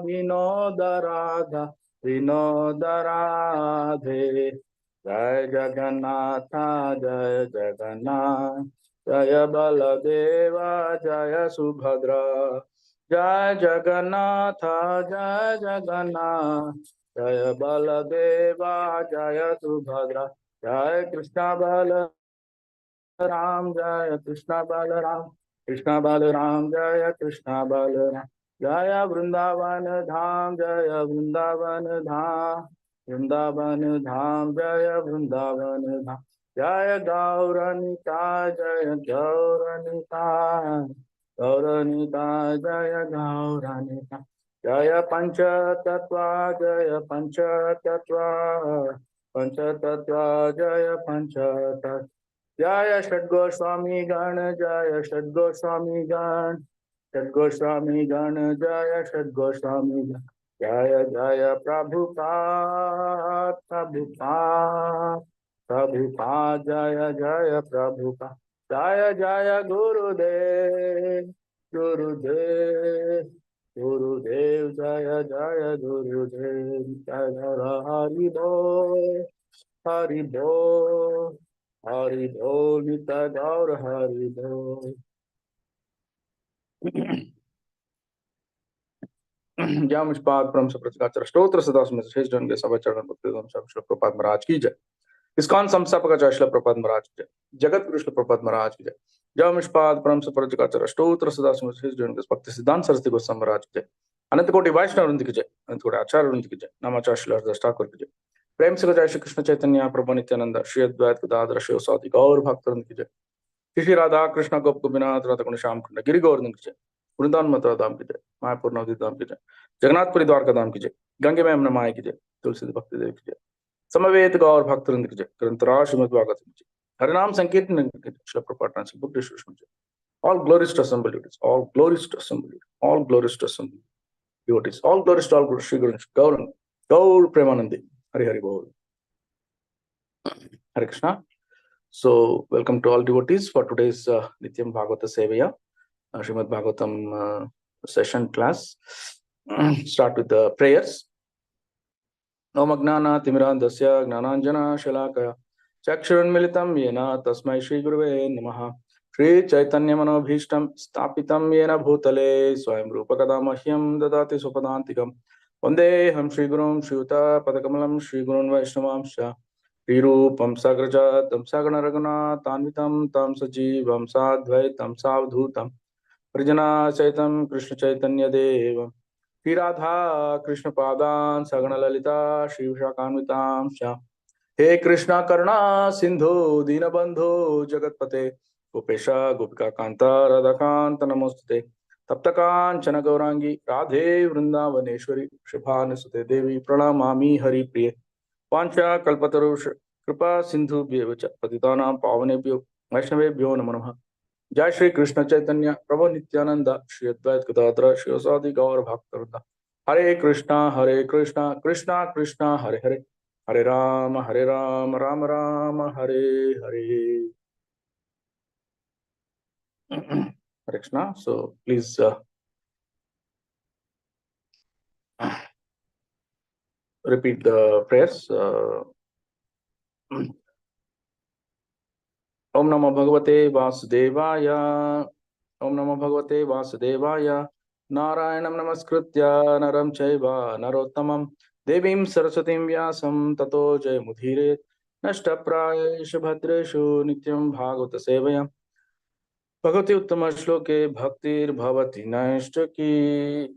विनोद राधा विनोद राधे। जय जगन्नाथ जय जगन्नाथ जय बलदेव जय सुभद्रा। जय जगन्नाथ जय जगन्नाथ जय बलदेव जय सुभद्रा। जय कृष्ण बलराम जय कृष्ण बलराम कृष्ण बलराम जय कृष्ण बलराम। जय वृंदावन धाम जय वृंदावन धाम वृंदावन धाम जय वृंदावन धाम। जय गौरनिताय जय गौरनिताय गौरनिताय जय गौरनिताय। जय पंचतत्व जय पंचतत्व पंचतत्व जय पंचतत्व। जय षड्गोस्वामी गण जय षड्गोस्वामी गण षड्गोस्वामी गण जय षड्गोस्वामी गण। जय जय प्रभुपाद प्रभुपाद प्रभुपाद जय जय प्रभुपाद। जय जय गुरुदेव गुरुदेव गुरुदेव जय जय गुरुदेव। जय जय हरि बोल हरि बोल हरि बोल नित्य गौर हरि बोल। ज्ञामुष्पाद परम सुप्रतिकाचर स्तोत्र सदा स्मृत शेष जन के सभा चरण भक्ति श्री प्रपाद महाराज की जय। इस्कॉन संस्थापक आचार्य श्री प्रपाद महाराज की जय। जगत गुरु श्री प्रपाद महाराज की जय। ज्ञामुष्पाद परम सुप्रतिकाचर स्तोत्र सदा स्मृत शेष जन के भक्ति सिद्धांत सरस्वती गोस्वामी महाराज की जय। अनंत कोटि वैष्णव वृंद की जय। अनंत कोटि आचार्य वृंद की जय। नामाचार्य श्री हरदास ठाकुर की जय। प्रेम से जय श्री कृष्ण चैतन्य प्रभु नित्यानंद श्री अद्वैत गदाधर शिव सादि गौर भक्त वृंद की जय। श्री राधा कृष्ण गोप गोपीनाथ राधा कुंड श्याम कुंड गिरि गोवर्धन की जय। वृंदावन मथुरा धाम की जय। मायापुर नवदीप धाम की जय। जगन्नाथपुरी द्वारका धाम की जय। गंगे में यमुना माई की जय। तुलसी भक्ति देव की जय। समवेत गौर भक्त वृंद की जय। ग्रंथराज श्रीमद् भागवत की जय। हरिनाम संकीर्तन की जय। श्री प्रपाठ बुक डिस्ट्रीब्यूशन जय। All glories to assemble devotees. All glories to assemble. All glories to assemble devotees. All glories to all Guru Shri Guru Gaurang Gaur Premanandi. Hari Hari Bol. Hare Krishna. So, welcome to all devotees for today's Nityam Bhagavata Sevaya, Shrimad Bhagavatam session class. Start with the prayers. Om Agnana Timirandasya Gnananjana Shalakaya Chakshurunmilitam Yena Tasmai Shri Guruve Namaha. Shri Chaitanya Manobhishtam Stapitam Yena Bhutale Swayam Rupa Kadamahyam Dadati Supadantikam Vande Ham Shri Gurum Shriuta Padakamalam Shri Gurun Vaishnavamsha Rirupam Sagrajatam Sagana Raguna Tanvitam Tam Sajivam Sadvaitam Savdhutam Prijana Chaitam Krishna Chaitanya Devam Shri Radha Krishna Padan Sagana Lalita Shri Vishakhanvitam Sham He Krishna Karuna Sindhu Dinabandhu Jagatpate Gopesha Gopika Kanta Radhakanta Namostate Taptakan Chana Gaurangi Radhe Vrindavaneshwari Shibhanesute Devi Pranamami Hari Priye Pancha Kalpataru Kripa Sindhu Bhyevacha Patitanam Pavanebhyo Vaishnavebhyo Namo Namaha. Jai Shri Krishna Chaitanya Prabhu Nityananda Shri Advait Gadadhara Shri Asadi Gaur Bhaktavranda. Hare Krishna Krishna Krishna Hare Hare Hare Rama Rama Rama Hare Hare. Hare Krishna. So please repeat the prayers. Om Namo Bhagavate Vasudevaya. Om Namo Bhagavate Vasudevaya. Narayanam Namaskritya Naram Chaiva Narottamam Devim Saraswatim Vyasam Tato Jayamudhire Nashtaprayeshu Bhadreshu Nityam Bhagavata Sevayam Bhagavati Uttama Shloke Bhaktir Bhavati Naishtaki.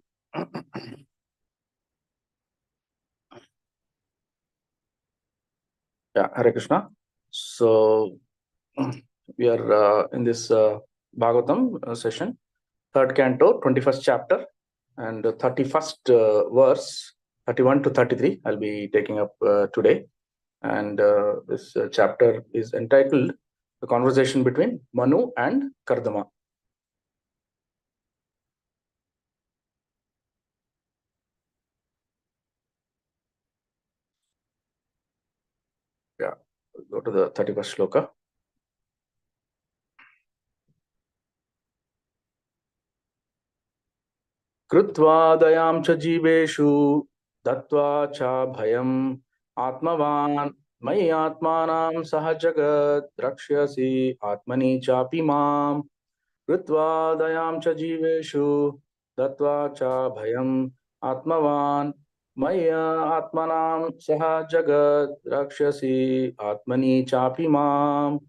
Yeah, Hare Krishna. So we are in this Bhagavatam session, third canto, 21st chapter, and 31st verse, 31 to 33. I'll be taking up today, and this chapter is entitled "The Conversation Between Manu and Kardama." Yeah, go to the 31st shloka. Krutva dayam cha jiveshu dattva cha bhayam atmavan Mai atmanam sahajagat rakshyasi atmani chapi mam Krutva dayam cha jiveshu dattva cha bhayam atmavan Maya atmanam sahajagat rakshyasi atmani chapi mam.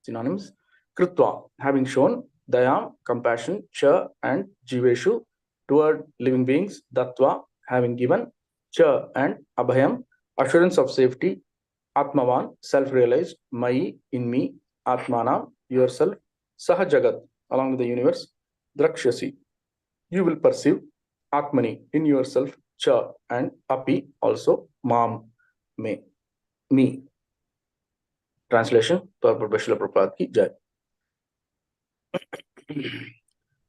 Synonyms: Krutva, having shown, Dayam, compassion, Cha, and Jiveshu, toward living beings, Dattva, having given, Cha, and Abhayam, assurance of safety, Atmavan, self-realized, Mai, in me, Atmana, yourself, Sahajagat, along with the universe, Drakshasi, you will perceive, Atmani, in yourself, Cha, and Api, also, Mam, me. Translation, Prabhupada Srila Prabhupada ki Jai.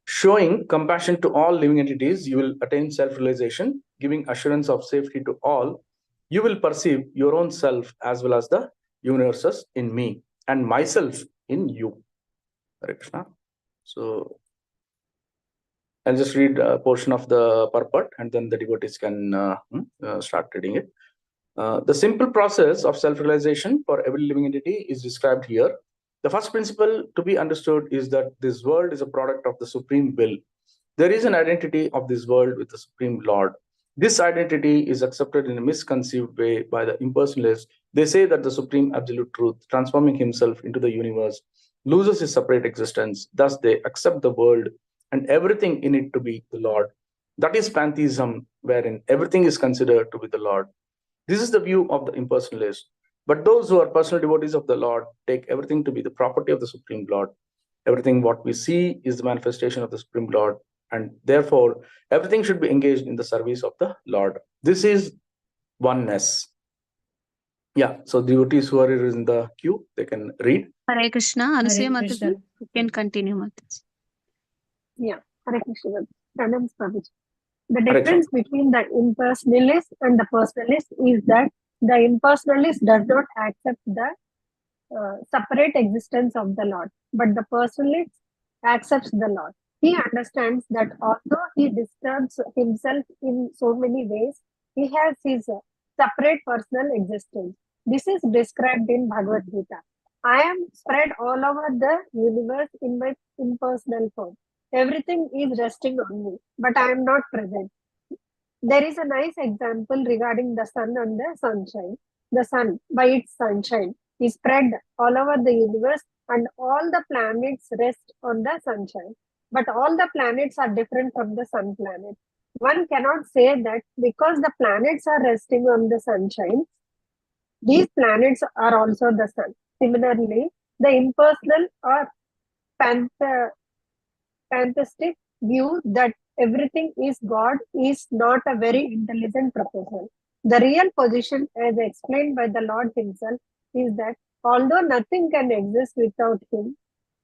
Showing compassion to all living entities, you will attain self-realization. Giving assurance of safety to all, you will perceive your own self as well as the universes in me and myself in you. Hare Krishna. So I'll just read a portion of the purport and then the devotees can start reading it. The simple process of self-realization for every living entity is described here. The first principle to be understood is that this world is a product of the Supreme Will. There is an identity of this world with the Supreme Lord. This identity is accepted in a misconceived way by the impersonalists. They say that the Supreme Absolute Truth, transforming himself into the universe, loses his separate existence. Thus, they accept the world and everything in it to be the Lord. That is pantheism, wherein everything is considered to be the Lord. This is the view of the impersonalist. But those who are personal devotees of the Lord take everything to be the property of the Supreme Lord. Everything what we see is the manifestation of the Supreme Lord, and therefore everything should be engaged in the service of the Lord. This is oneness. Yeah, so devotees who are in the queue, they can read. Hare Krishna. Anusaya Mataji, you can continue, Mataji. Yeah, Hare Krishna. Pranams Prabhuji. The difference between the impersonalist and the personalist is that the impersonalist does not accept the separate existence of the Lord, but the personalist accepts the Lord. He understands that although he disturbs himself in so many ways, he has his separate personal existence. This is described in Bhagavad Gita. I am spread all over the universe in my impersonal form. Everything is resting on me, but I am not present. There is a nice example regarding the sun and the sunshine. The sun, by its sunshine, is spread all over the universe, and all the planets rest on the sunshine. But all the planets are different from the sun planet. One cannot say that because the planets are resting on the sunshine, these planets are also the sun. Similarly, the impersonal or pantheistic view that everything is God is not a very intelligent proposal. The real position, as explained by the Lord himself, is that although nothing can exist without him,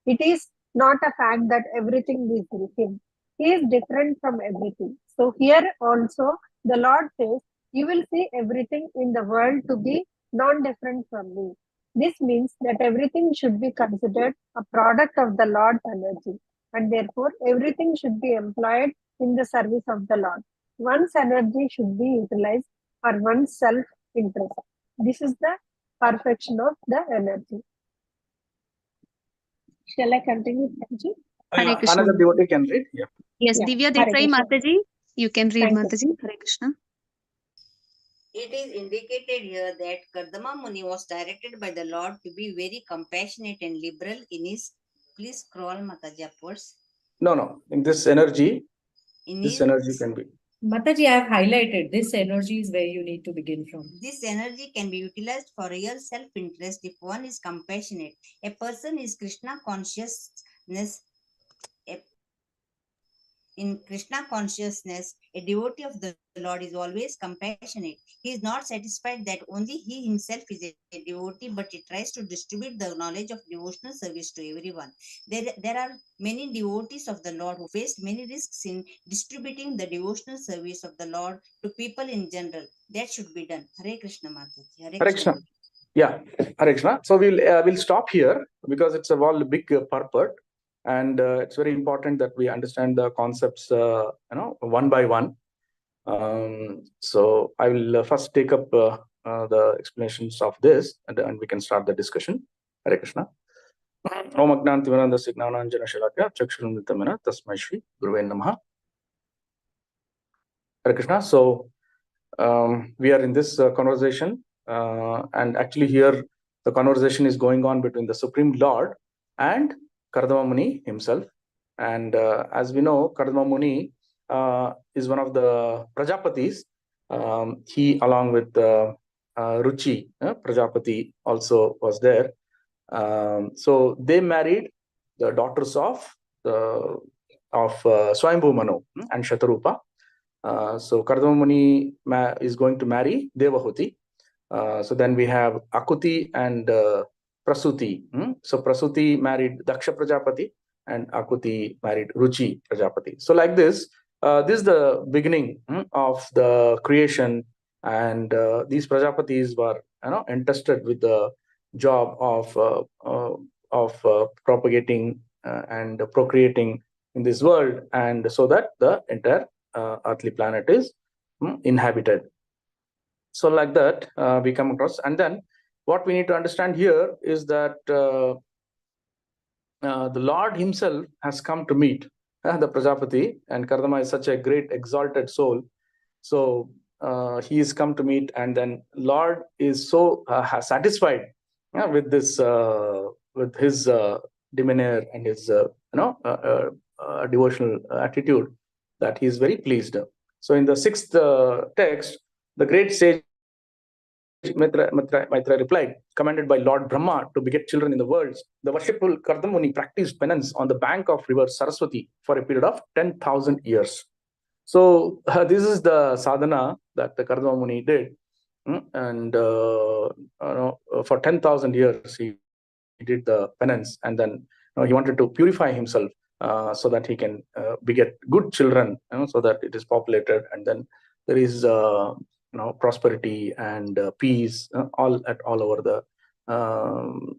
it is not a fact that everything is with him. He is different from everything. So here also the Lord says, you will see everything in the world to be non-different from me. This means that everything should be considered a product of the Lord's energy, and therefore everything should be employed in the service of the Lord. One's energy should be utilized for one's self-interest. This is the perfection of the energy. Shall I continue, Mataji? Hare Krishna. Another devotee can read. Yeah. Yes, Yeah. Divya Hare Desai Krishna. Mataji, you can read, Thank you. Mataji. Hare Krishna. It is indicated here that Kardama Muni was directed by the Lord to be very compassionate and liberal in his. Please scroll, Mataji, upwards. No. In this energy, In this his, energy can be. Mataji, I have highlighted this energy is where you need to begin from. This energy can be utilized for real self-interest if one is compassionate. A person is Krishna consciousness. In Krishna consciousness, a devotee of the Lord is always compassionate. He is not satisfied that only he himself is a devotee, but he tries to distribute the knowledge of devotional service to everyone. There are many devotees of the Lord who faced many risks in distributing the devotional service of the Lord to people in general. That should be done. Hare Krishna Mataji. Hare Krishna. Yeah, Hare Krishna. So we'll stop here because it's a big purport. And it's very important that we understand the concepts, one by one. So I will first take up the explanations of this, and we can start the discussion. Hare Krishna. Om Agnantivananda Signananjana Shalakya Chakshurunvitamena Tasmai Shri Guruve Namaha. Hare Krishna. So we are in this conversation, and actually here the conversation is going on between the Supreme Lord and Kardama Muni himself. And as we know, Kardama Muni is one of the Prajapatis. He, along with Ruchi Prajapati, also was there. So they married the daughters of Swayambhu Manu and Shatarupa. So Kardama Muni is going to marry Devahuti. So then we have Akuti and Prasuti. So Prasuti married Daksha Prajapati, and Akuti married Ruchi Prajapati. So like this, this is the beginning of the creation, and these Prajapatis were entrusted with the job of propagating and procreating in this world, and so that the entire earthly planet is inhabited. So like that, we come across, and then what we need to understand here is that the Lord himself has come to meet the Prajapati, and Kardama is such a great exalted soul. So he is come to meet, and then Lord is so satisfied with this, with his demeanor and his devotional attitude, that he is very pleased. So in the sixth text, the great sage Maitra replied, commanded by Lord Brahma to beget children in the world, the worshipful Kardama Muni practiced penance on the bank of river Saraswati for a period of 10,000 years. So this is the sadhana that the Kardama Muni did, and for 10,000 years he did the penance, and then he wanted to purify himself so that he can beget good children, so that it is populated, and then there is prosperity and peace all over the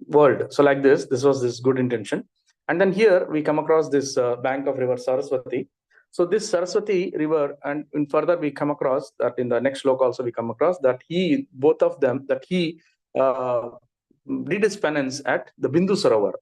world. So like this was this good intention. And then here we come across this bank of river Saraswati. So this Saraswati river, and in further we come across that in the next sloka also we come across that he did his penance at the Bindu Sarovar.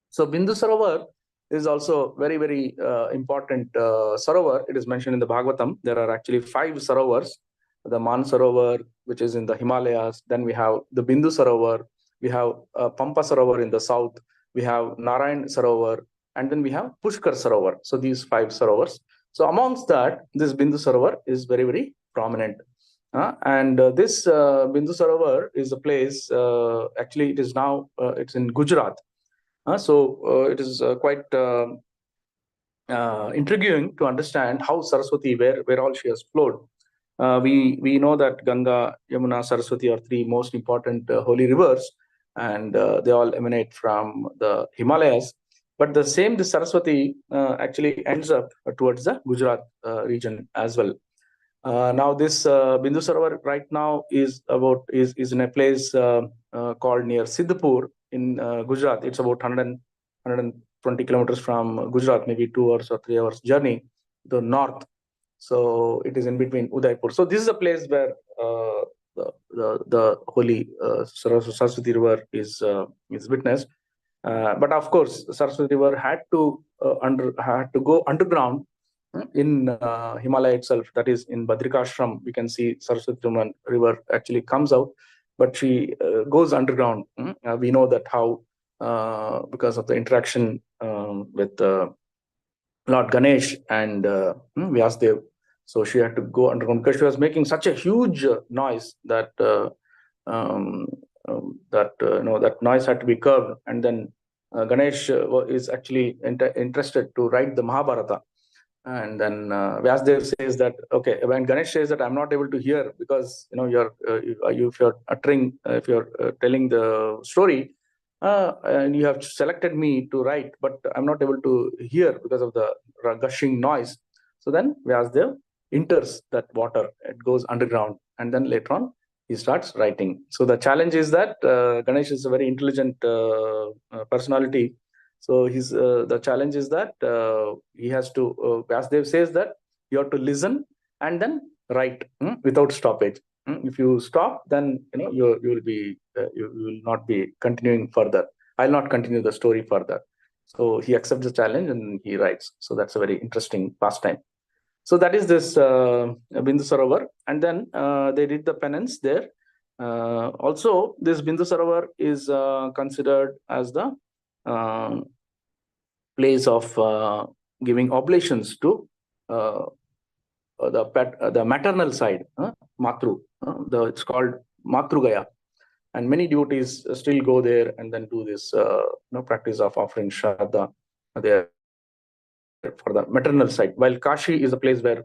So Bindu Sarovar is also very, very important Sarovar. It is mentioned in the Bhagavatam. There are actually 5 Sarovars. The Man Sarovar, which is in the Himalayas. Then we have the Bindu Sarovar. We have Pampa Sarovar in the south. We have Narayan Sarovar. And then we have Pushkar Sarovar. So these 5 Sarovars. So amongst that, this Bindu Sarovar is very, very prominent. And this Bindu Sarovar is a place, actually it is now, it's in Gujarat. So it is quite intriguing to understand how Saraswati, where all she has flowed. We know that Ganga, Yamuna, Saraswati are 3 most important holy rivers, and they all emanate from the Himalayas. But the Saraswati actually ends up towards the Gujarat region as well. Now this Bindu Sarovar right now is in a place called near Siddhapur in Gujarat. It's about 120 kilometers from Gujarat, maybe 2 hours or 3 hours journey to the north. So it is in between Udaipur. So this is a place where the holy Saraswati River is witnessed. But of course, Saraswati River had to go underground in Himalaya itself. That is in Badrikashram. We can see Saraswati River actually comes out, but she goes underground. We know that how because of the interaction with Lord Ganesh and Vyasdev. So she had to go underground because she was making such a huge noise that that noise had to be curbed. And then Ganesh is actually interested to write the Mahabharata. And then Vyasdev says that, okay, when Ganesh says that I'm not able to hear because if you're uttering, if you're telling the story, and you have selected me to write, but I'm not able to hear because of the gushing noise. So then Vyasdev enters that water, it goes underground, and then later on he starts writing. So the challenge is that Ganesh is a very intelligent personality. So the challenge is that he has to, Vasudev says that you have to listen and then write without stoppage. If you stop, then you will be you will not be continuing further. I'll not continue the story further. So he accepts the challenge and he writes. So that's a very interesting pastime. So that is this Bindu Sarovar, and then they did the penance there. Also, this Bindu Sarovar is considered as the place of giving oblations to the maternal side, Matru. It's called Matrugaya, and many devotees still go there and then do this practice of offering Shraddha there for the maternal side. While Kashi is a place where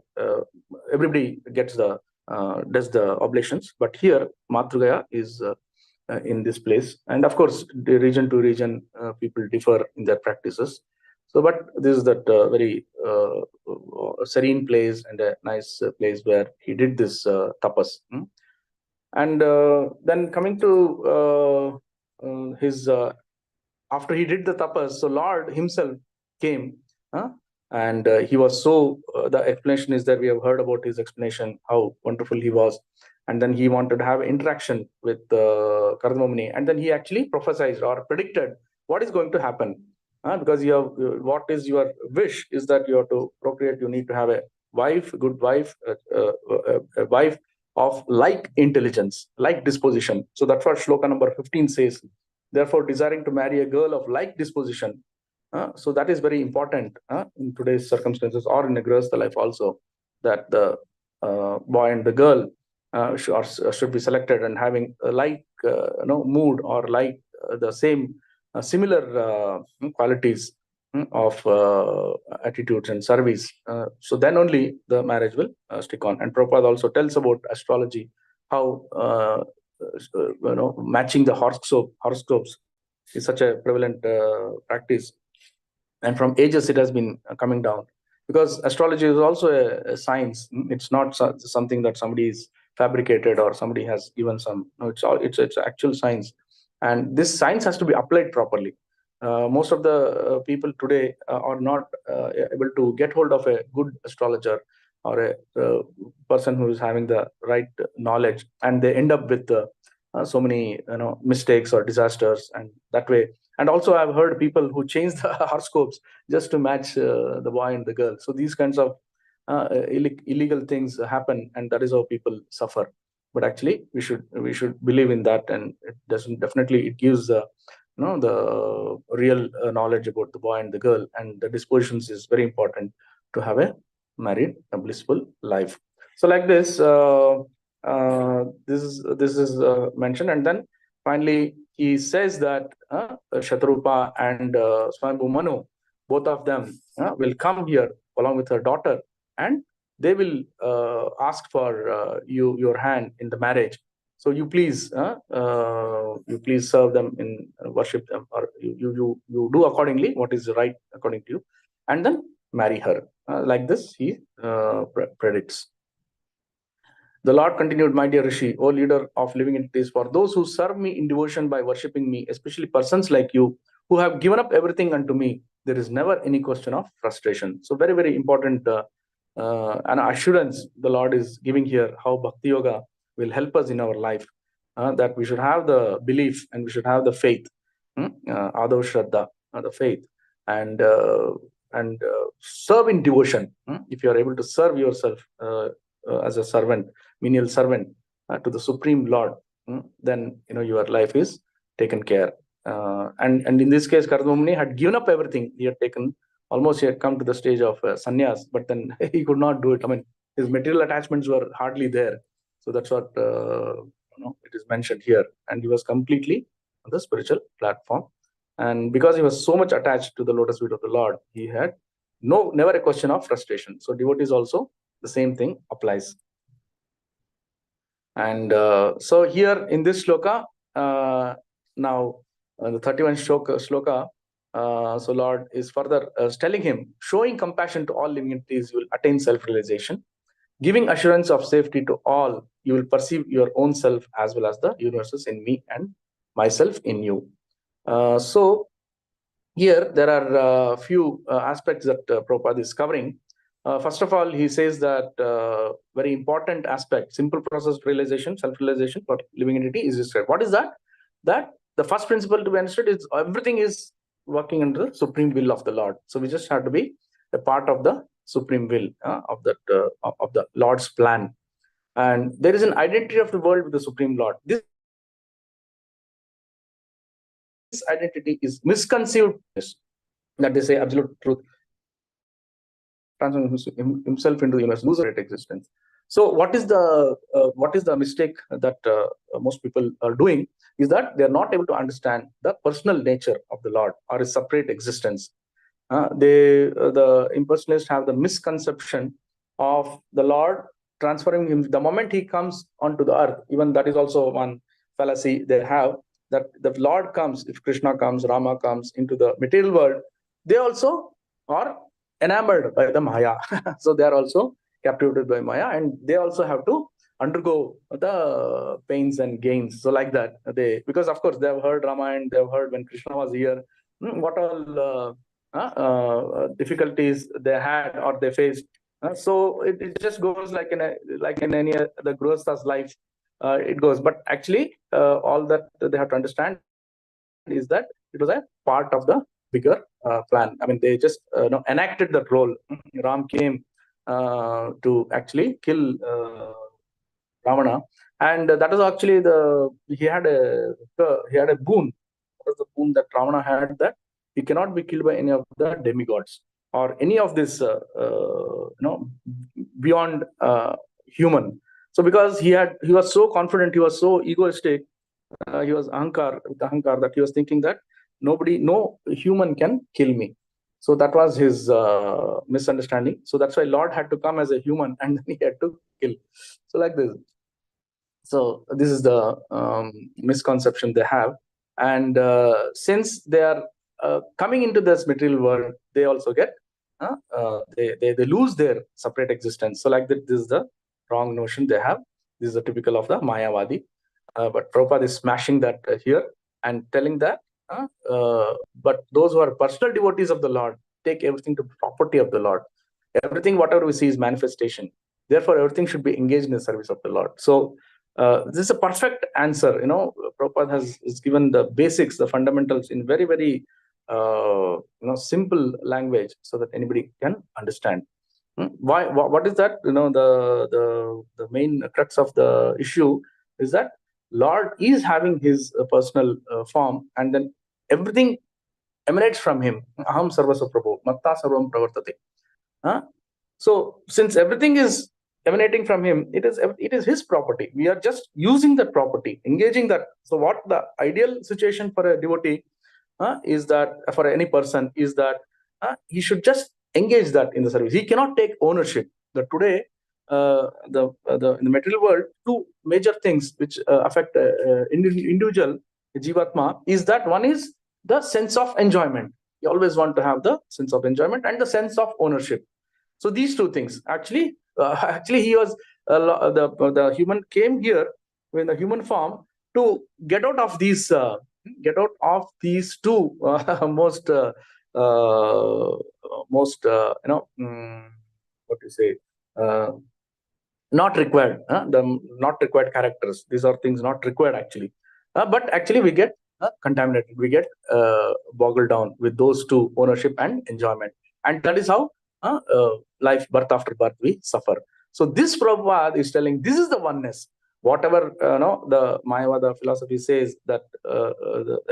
everybody gets does the oblations, but here Matrugaya is in this place, and of course, the region to region people differ in their practices. So, but this is that very serene place and a nice place where he did this tapas. And then coming to his after he did the tapas, so Lord himself came, and he was so. The explanation is that we have heard about his explanation, how wonderful he was, and then he wanted to have interaction with Kardama Muni, and then he actually prophesied or predicted what is going to happen. Because you have, what is your wish is that you have to procreate, you need to have a wife, good wife, a wife of like intelligence, like disposition. So that's what shloka number 15 says. Therefore, desiring to marry a girl of like disposition. So that is very important in today's circumstances, or in a grihastha life also, that the boy and the girl should be selected and having a like mood, or like the same similar qualities of attitudes and service. So then only the marriage will stick on. And Prabhupada also tells about astrology, how matching the horoscopes is such a prevalent practice, and from ages it has been coming down, because astrology is also a science. It's not something that somebody is fabricated or somebody has given some. No, it's actual science, and this science has to be applied properly. Most of the people today are not able to get hold of a good astrologer or a person who is having the right knowledge, and they end up with so many mistakes or disasters, and that way. And also, I've heard people who change the horoscopes just to match the boy and the girl. So these kinds of illegal things happen, and that is how people suffer. But actually, we should believe in that, and it doesn't. Definitely, it gives the real knowledge about the boy and the girl, and the dispositions is very important to have a married, a blissful life. So, like this, this is mentioned, and then finally he says that Shatrupa and Swayambhu Manu, both of them will come here along with her daughter, and they will ask for your hand in the marriage. So you please serve them in worship them, or you do accordingly what is right according to you, and then marry her. Like this, he predicts. The Lord continued, my dear Rishi, O leader of living entities, for those who serve me in devotion by worshipping me, especially persons like you who have given up everything unto me, there is never any question of frustration. So very, very important an assurance the Lord is giving here, how Bhakti Yoga will help us in our life, that we should have the belief and we should have the faith, Adav Shraddha, the faith, and serve in devotion. If you are able to serve yourself as a servant, menial servant to the Supreme Lord, then your life is taken care. And in this case, Kardama Muni had given up everything. He had taken, almost he had come to the stage of sannyas, but then he could not do it. I mean, his material attachments were hardly there. So that's what it is mentioned here. And he was completely on the spiritual platform. And because he was so much attached to the lotus feet of the Lord, he had never a question of frustration. So devotees also, the same thing applies. And so here in this shloka, now the 31st shloka, so Lord is further telling him, showing compassion to all living entities, you will attain self-realization. Giving assurance of safety to all, you will perceive your own self as well as the universes in me and myself in you. So here there are a few aspects that Prabhupada is covering. First of all, he says that very important aspect, simple process realization, self-realization for living entity is described. What is that? That the first principle to be understood is everything is working under the supreme will of the Lord. So we just have to be a part of the supreme will of the Lord's plan. And there is an identity of the world with the supreme Lord. This identity is misconceived, that they say absolute truth transforms himself into the universe, lose great existence. So what is the mistake that most people are doing is that they are not able to understand the personal nature of the Lord or his separate existence. The impersonalists have the misconception of the Lord transferring him the moment he comes onto the earth. Even that is also one fallacy they have, that the Lord comes, if Krishna comes, Rama comes into the material world, they also are enamored by the Maya. So they are also captivated by Maya, and they also have to undergo the pains and gains. So like that, because of course they have heard Ramayana, they have heard when Krishna was here, what all difficulties they had or they faced. So it just goes like in any other grihastha's life, it goes. But actually, all that they have to understand is that it was a part of the bigger plan. I mean, they just enacted that role. Ram came to actually kill Ravana, and that was actually he had a boon. What was the boon that Ravana had? That he cannot be killed by any of the demigods or any of this beyond human. So because he was so confident, he was so egoistic, he was ahankar that he was thinking that no human can kill me. So that was his misunderstanding. So that's why Lord had to come as a human, and then he had to kill. So like this. So this is the misconception they have. And since they are coming into this material world, they also get they lose their separate existence. So like that, this is the wrong notion they have. This is a typical of the Mayavadi. But Prabhupada is smashing that here and telling that but those who are personal devotees of the Lord take everything to property of the Lord. Everything, whatever we see, is manifestation. Therefore, everything should be engaged in the service of the Lord. So this is a perfect answer. Prabhupada has given the basics, the fundamentals in very, very simple language so that anybody can understand. What is that? The main crux of the issue is that Lord is having his personal form, and then everything emanates from him. Aham sarvasva prabhu, matta sarvam pravartate. So since everything is emanating from him, it is his property. We are just using that property, engaging that. So what the ideal situation for a devotee is that, for any person, is that he should just engage that in the service. He cannot take ownership. That today, in the material world, two major things which affect individual jivatma is that one is the sense of enjoyment. You always want to have the sense of enjoyment and the sense of ownership. So these two things actually he was the human came here in the human form to get out of these two most what you say not required, the not required characters. These are things not required actually, but actually we get contaminated, we get boggled down with those two, ownership and enjoyment, and that is how life, birth after birth, we suffer. So this Prabhupada is telling this is the oneness. Whatever the Mayavada philosophy says that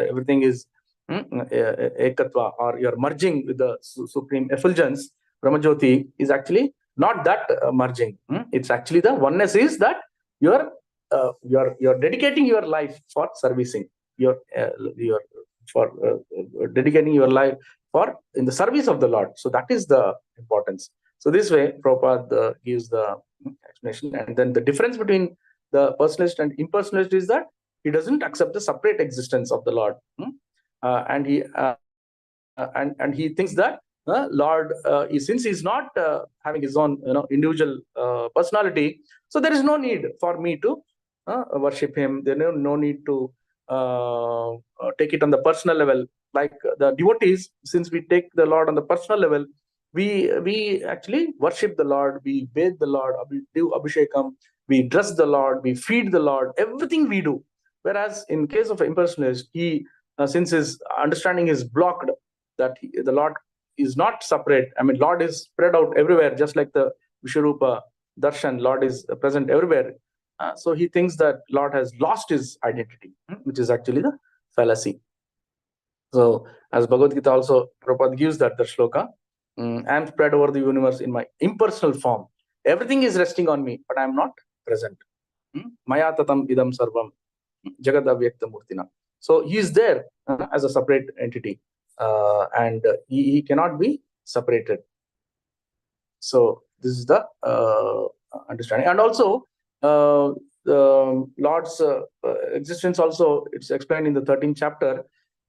everything is ekatva, or you're merging with the supreme effulgence, Brahmajyoti, is actually not that merging. It's actually the oneness is that you're dedicating your life for servicing. You're for dedicating your life for in the service of the Lord. So that is the importance. So this way, Prabhupada gives the explanation. And then the difference between the personalist and impersonalist is that he doesn't accept the separate existence of the Lord, and he thinks that Lord, since he's not having his own individual personality, so there is no need for me to worship him. There is no need to take it on the personal level. like the devotees, since we take the Lord on the personal level, we actually worship the Lord, we bathe the Lord, we do abhishekam, we dress the Lord, we feed the Lord, everything we do. Whereas in case of impersonalist, he since his understanding is blocked, that the Lord is not separate. I mean, Lord is spread out everywhere, just like the Vishwarupa darshan, Lord is present everywhere. So he thinks that Lord has lost his identity, which is actually the fallacy. So as Bhagavad Gita also, Prabhupada gives that the shloka, I am spread over the universe in my impersonal form. Everything is resting on me, but I am not present. Maya tatam idam sarvam jagad avyakta murtina. So he is there as a separate entity, and he cannot be separated. So this is the understanding. And also the Lord's existence also, it's explained in the 13th chapter.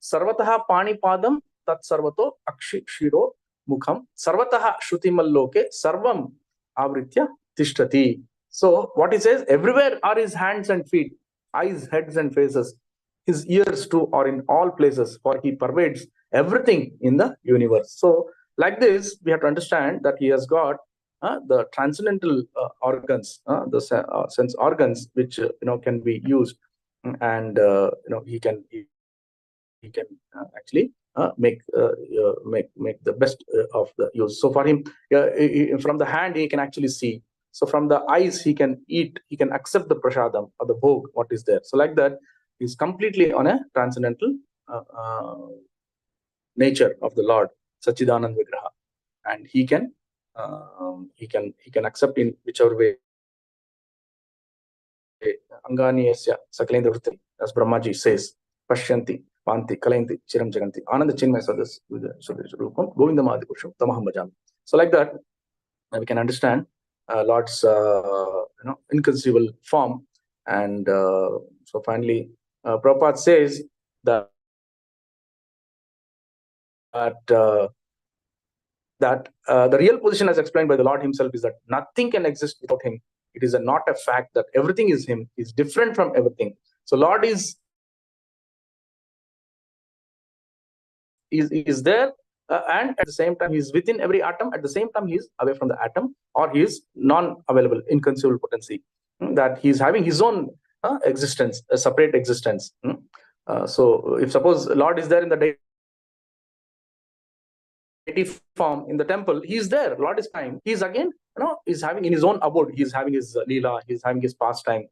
Sarvataha panipadam tat sarvato akshiro mukham sarvataha shrutimaloke sarvam avritya tishtati. So what he says, everywhere are his hands and feet, eyes, heads and faces. His ears too are in all places, for he pervades everything in the universe. So like this, we have to understand that he has got the transcendental organs, the sense organs, which can be used, and he can actually make the best of the use. So for him, from the hand he can actually see. So from the eyes he can eat. He can accept the prasadam or the bhog, what is there. So like that, he's completely on a transcendental nature of the Lord, Sachidanand Vigraha, and he can accept in whichever way. Angani yasya sakalendra vritti, as Brahmaji says, Pashyanti, Panti, Kalayanti, Chiram Jaganti, Ananda Chinmaya Sadas, Rupam, Govindamadi Purusham, Tamaham Bhajami. So like that, we can understand Lord's inconceivable form. And so finally, Prabhupada says that the real position as explained by the Lord himself is that nothing can exist without him. It is not a fact that everything is him. He's different from everything. So Lord is there, and at the same time he is within every atom. At the same time he is away from the atom, or he is non-available, inconceivable potency. That he is having his own existence, a separate existence. So if suppose Lord is there in the form in the temple, he is there. Lord is time. He is again, is having in his own abode. He is having his leela. He is having his pastime.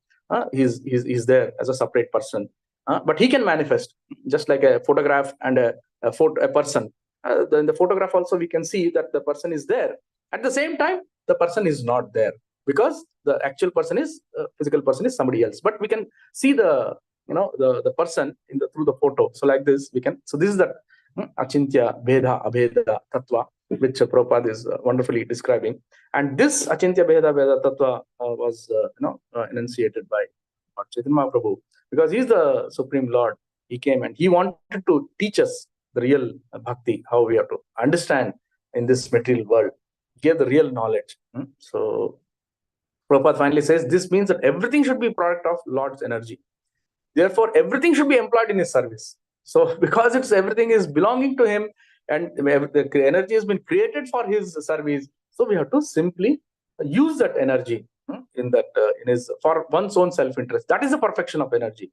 He's there as a separate person. But he can manifest just like a photograph and a person. In the photograph also we can see that the person is there. At the same time, the person is not there because the actual person is physical person is somebody else. But we can see the person through the photo. So like this we can. So this is the Achintya Bheda Abheda Tattva, which Prabhupada is wonderfully describing. And this Achintya Bheda Abheda Tattva was enunciated by Chaitanya Mahaprabhu, because he's the Supreme Lord. He came and he wanted to teach us the real bhakti, how we have to understand in this material world, give the real knowledge. So Prabhupada finally says, this means that everything should be a product of Lord's energy. Therefore, everything should be employed in his service. So because everything is belonging to him and the energy has been created for his service, so we have to simply use that energy in his for one's own self-interest. That is the perfection of energy.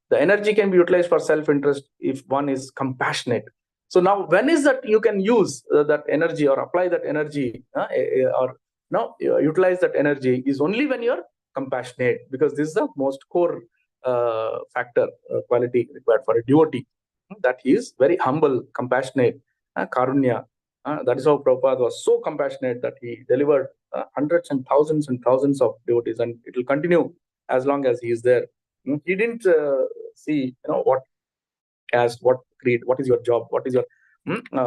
The energy can be utilized for self-interest if one is compassionate. So now, when is that you can use that energy or apply that energy or utilize that energy is only when you're compassionate, because this is the most core factor, quality required for a devotee, that he is very humble, compassionate, karunya. That is how Prabhupada was so compassionate that he delivered hundreds and thousands of devotees, and it will continue as long as he is there. He didn't see what caste, what creed, what is your job, what is your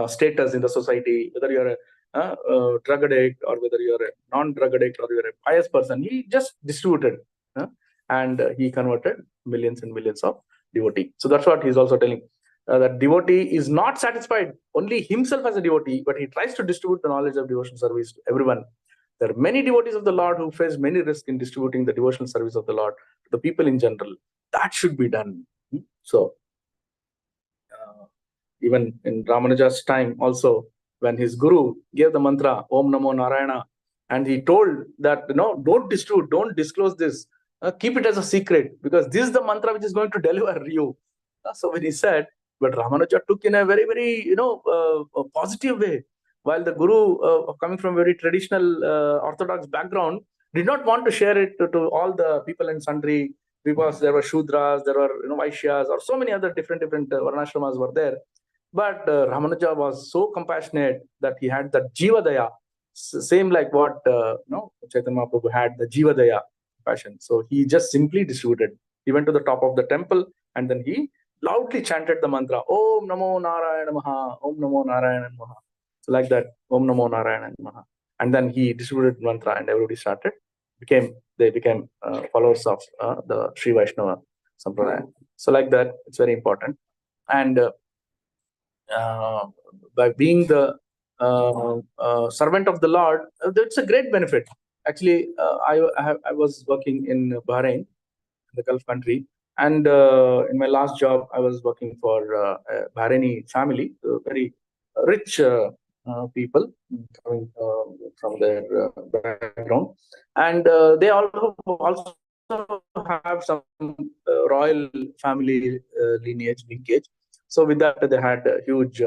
status in the society, whether you're a drug addict or whether you're a non-drug addict or you're a pious person. He just distributed and he converted millions and millions of devotees. So that's what he's also telling, that devotee is not satisfied only himself as a devotee, but he tries to distribute the knowledge of devotional service to everyone. There are many devotees of the Lord who face many risks in distributing the devotional service of the Lord to the people in general. That should be done. So even in Ramanuja's time also, when his guru gave the mantra Om Namo Narayana, and he told that, don't distribute, don't disclose this, keep it as a secret, because this is the mantra which is going to deliver you. So when he said, but Ramanuja took in a very, very, a positive way, while the guru, coming from a very traditional orthodox background, did not want to share it to all the people in sundry, because there were Shudras, there were Vaishyas, or so many other different Varnashramas were there. But Ramanuja was so compassionate that he had that Jivadaya, same like what Chaitanya Mahaprabhu had, the Jivadaya passion. So he just simply distributed. He went to the top of the temple and then he loudly chanted the mantra, Om Namo Narayana Maha, Om Namo Narayana Maha. So like that, Om Namo Narayana Maha. And then he distributed mantra and everybody they became followers of the Sri Vaishnava Sampradaya. So like that, it's very important. And by being the servant of the Lord, it's a great benefit. Actually, I was working in Bahrain, the Gulf country, and in my last job, I was working for a Bahraini family, very rich people coming from their background, and they also have some royal family lineage linkage. So with that, they had huge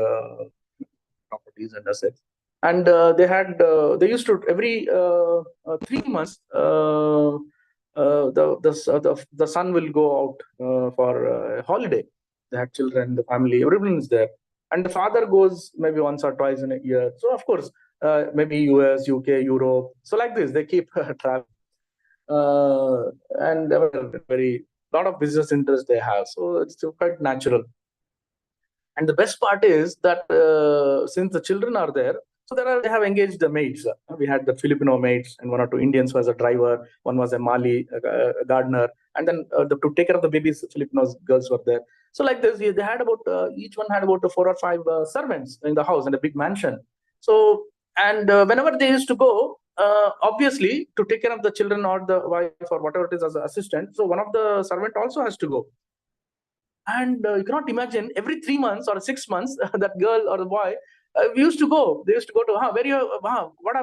properties and assets, and they used to every 3 months. The son will go out for a holiday. They had children, the family, everyone is there, and the father goes maybe once or twice in a year. So of course, maybe US, UK, Europe. So like this, they keep traveling, and very lot of business interests they have. So it's quite natural. And the best part is that since the children are there, so they have engaged the maids. We had the Filipino maids and one or two Indians was a driver, one was a Mali gardener, and then to take care of the babies, Filipino girls were there. So like this, they had about each one had about 4 or 5 servants in the house in a big mansion. So and whenever they used to go, obviously to take care of the children or the wife or whatever it is as an assistant, so one of the servant also has to go. And you cannot imagine every 3 months or 6 months, that girl or the boy, we used to go. They used to go to,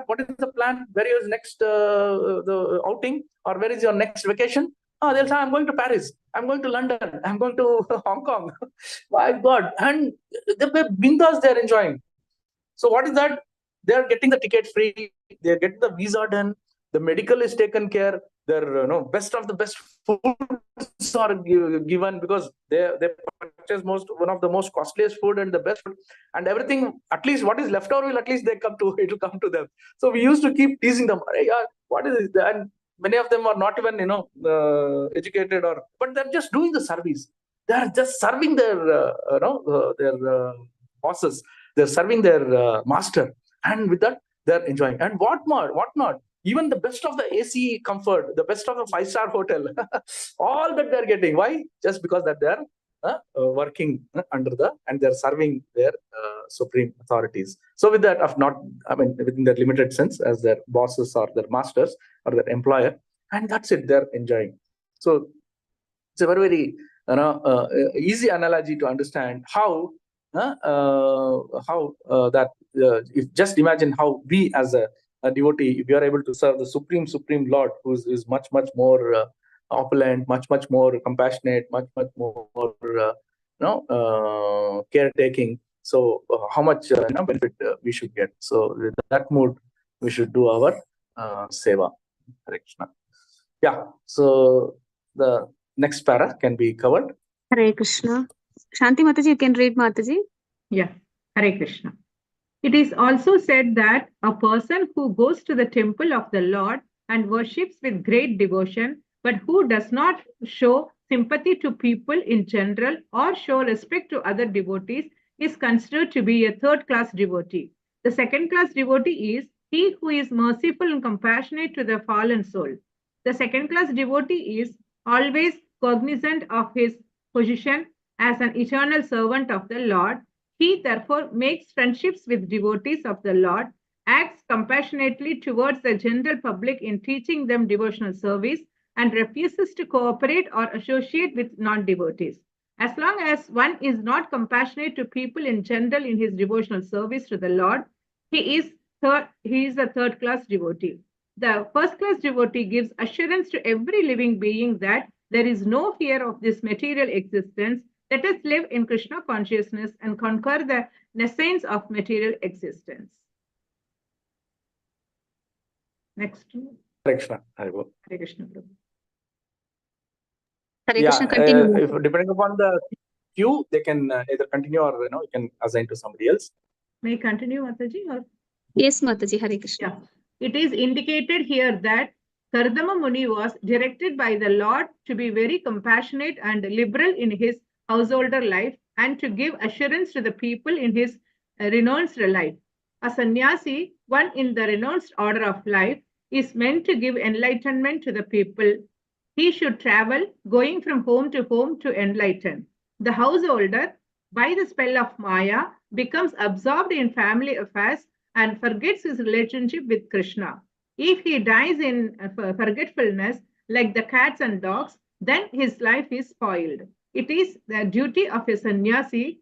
what is the plan? Where is next the outing, or where is your next vacation? They'll say, I'm going to Paris, I'm going to London, I'm going to Hong Kong. My God. And the bindas they're enjoying. So what is that? They're getting the ticket free, they're getting the visa done, the medical is taken care, their best of the best foods are given, because they purchase one of the most costliest food and the best food, and everything, at least what is left over will at least it will come to them. So we used to keep teasing them, hey, what is this? And many of them are not even educated, but they're just doing the service. They're just serving their bosses, they're serving their master, and with that they're enjoying. And what not, even the best of the AC comfort, the best of the 5-star hotel, all that they're getting. Why? Just because that they're working and they're serving their supreme authorities. So with that, within their limited sense as their bosses or their masters or their employer, and that's it, they're enjoying. So it's a very, very easy analogy to understand how if just imagine how we as a devotee, if we are able to serve the supreme Lord, who is much more opulent, much more compassionate, much more caretaking. So how much benefit we should get. So with that mood, we should do our seva. Hare Krishna. Yeah. So the next para can be covered. Hare Krishna. Shanti Mataji, you can read, Mataji. Yeah, Hare Krishna. It is also said that a person who goes to the temple of the Lord and worships with great devotion, but who does not show sympathy to people in general or show respect to other devotees, is considered to be a third-class devotee. The second-class devotee is he who is merciful and compassionate to the fallen soul. The second-class devotee is always cognizant of his position as an eternal servant of the Lord. He therefore makes friendships with devotees of the Lord, acts compassionately towards the general public in teaching them devotional service, and refuses to cooperate or associate with non-devotees. As long as one is not compassionate to people in general in his devotional service to the Lord, he is a third-class devotee. The first-class devotee gives assurance to every living being that there is no fear of this material existence. Let us live in Krishna consciousness and conquer the nescience of material existence. Next. Hare Krishna. Hare Krishna. Hare Krishna, continue. If depending upon the queue, they can either continue or you can assign to somebody else. May I continue, Mataji? Or? Yes, Mataji. Hare Krishna. Yeah. It is indicated here that Kardama Muni was directed by the Lord to be very compassionate and liberal in his householder life and to give assurance to the people in his renounced life. A sannyasi, one in the renounced order of life, is meant to give enlightenment to the people. He should travel, going from home to enlighten. The householder, by the spell of Maya, becomes absorbed in family affairs and forgets his relationship with Krishna. If he dies in forgetfulness, like the cats and dogs, then his life is spoiled. It is the duty of a sannyasi,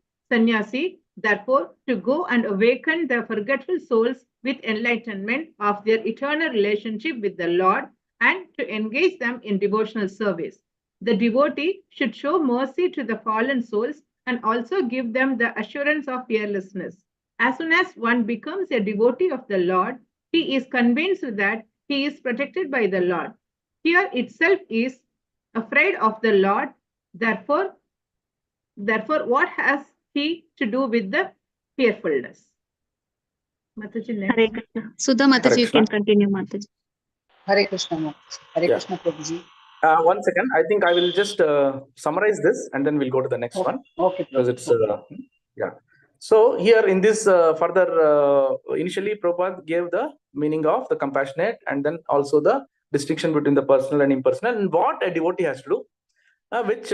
therefore, to go and awaken the forgetful souls with enlightenment of their eternal relationship with the Lord and to engage them in devotional service. The devotee should show mercy to the fallen souls and also give them the assurance of fearlessness. As soon as one becomes a devotee of the Lord, he is convinced that he is protected by the Lord. Fear itself is afraid of the Lord. Therefore, what has he to do with the fearfulness? Mataji, next. Hare Krishna. Sudha Mataji, you can continue, Mataji. Hare Krishna, Mataji. Hare Krishna, Prabhuji. 1 second. I think I will just summarize this and then we'll go to the next one. Okay. Because it's, yeah. So here in this initially Prabhupada gave the meaning of the compassionate and then also the distinction between the personal and impersonal and what a devotee has to do, which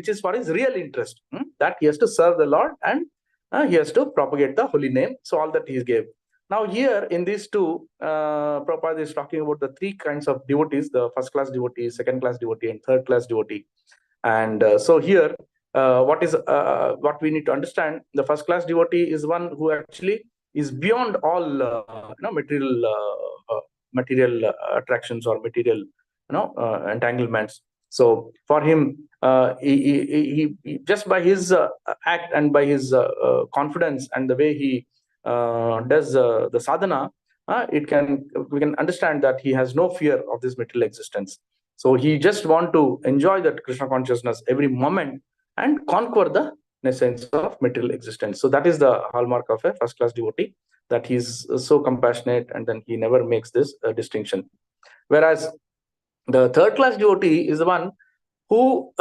is for his real interest, that he has to serve the Lord and he has to propagate the holy name. So all that he gave. Now here in these two, Prabhupada is talking about the three kinds of devotees: the first-class devotee, second-class devotee, and third-class devotee. And so here, what we need to understand: the first-class devotee is one who actually is beyond all material attractions or material entanglements. So for him, he just by his act and by his confidence and the way he does the sadhana, we can understand that he has no fear of this material existence. So he just want to enjoy that Krishna consciousness every moment and conquer the essence of material existence. So that is the hallmark of a first-class devotee, that he's so compassionate and then he never makes this distinction. Whereas the third-class devotee is the one who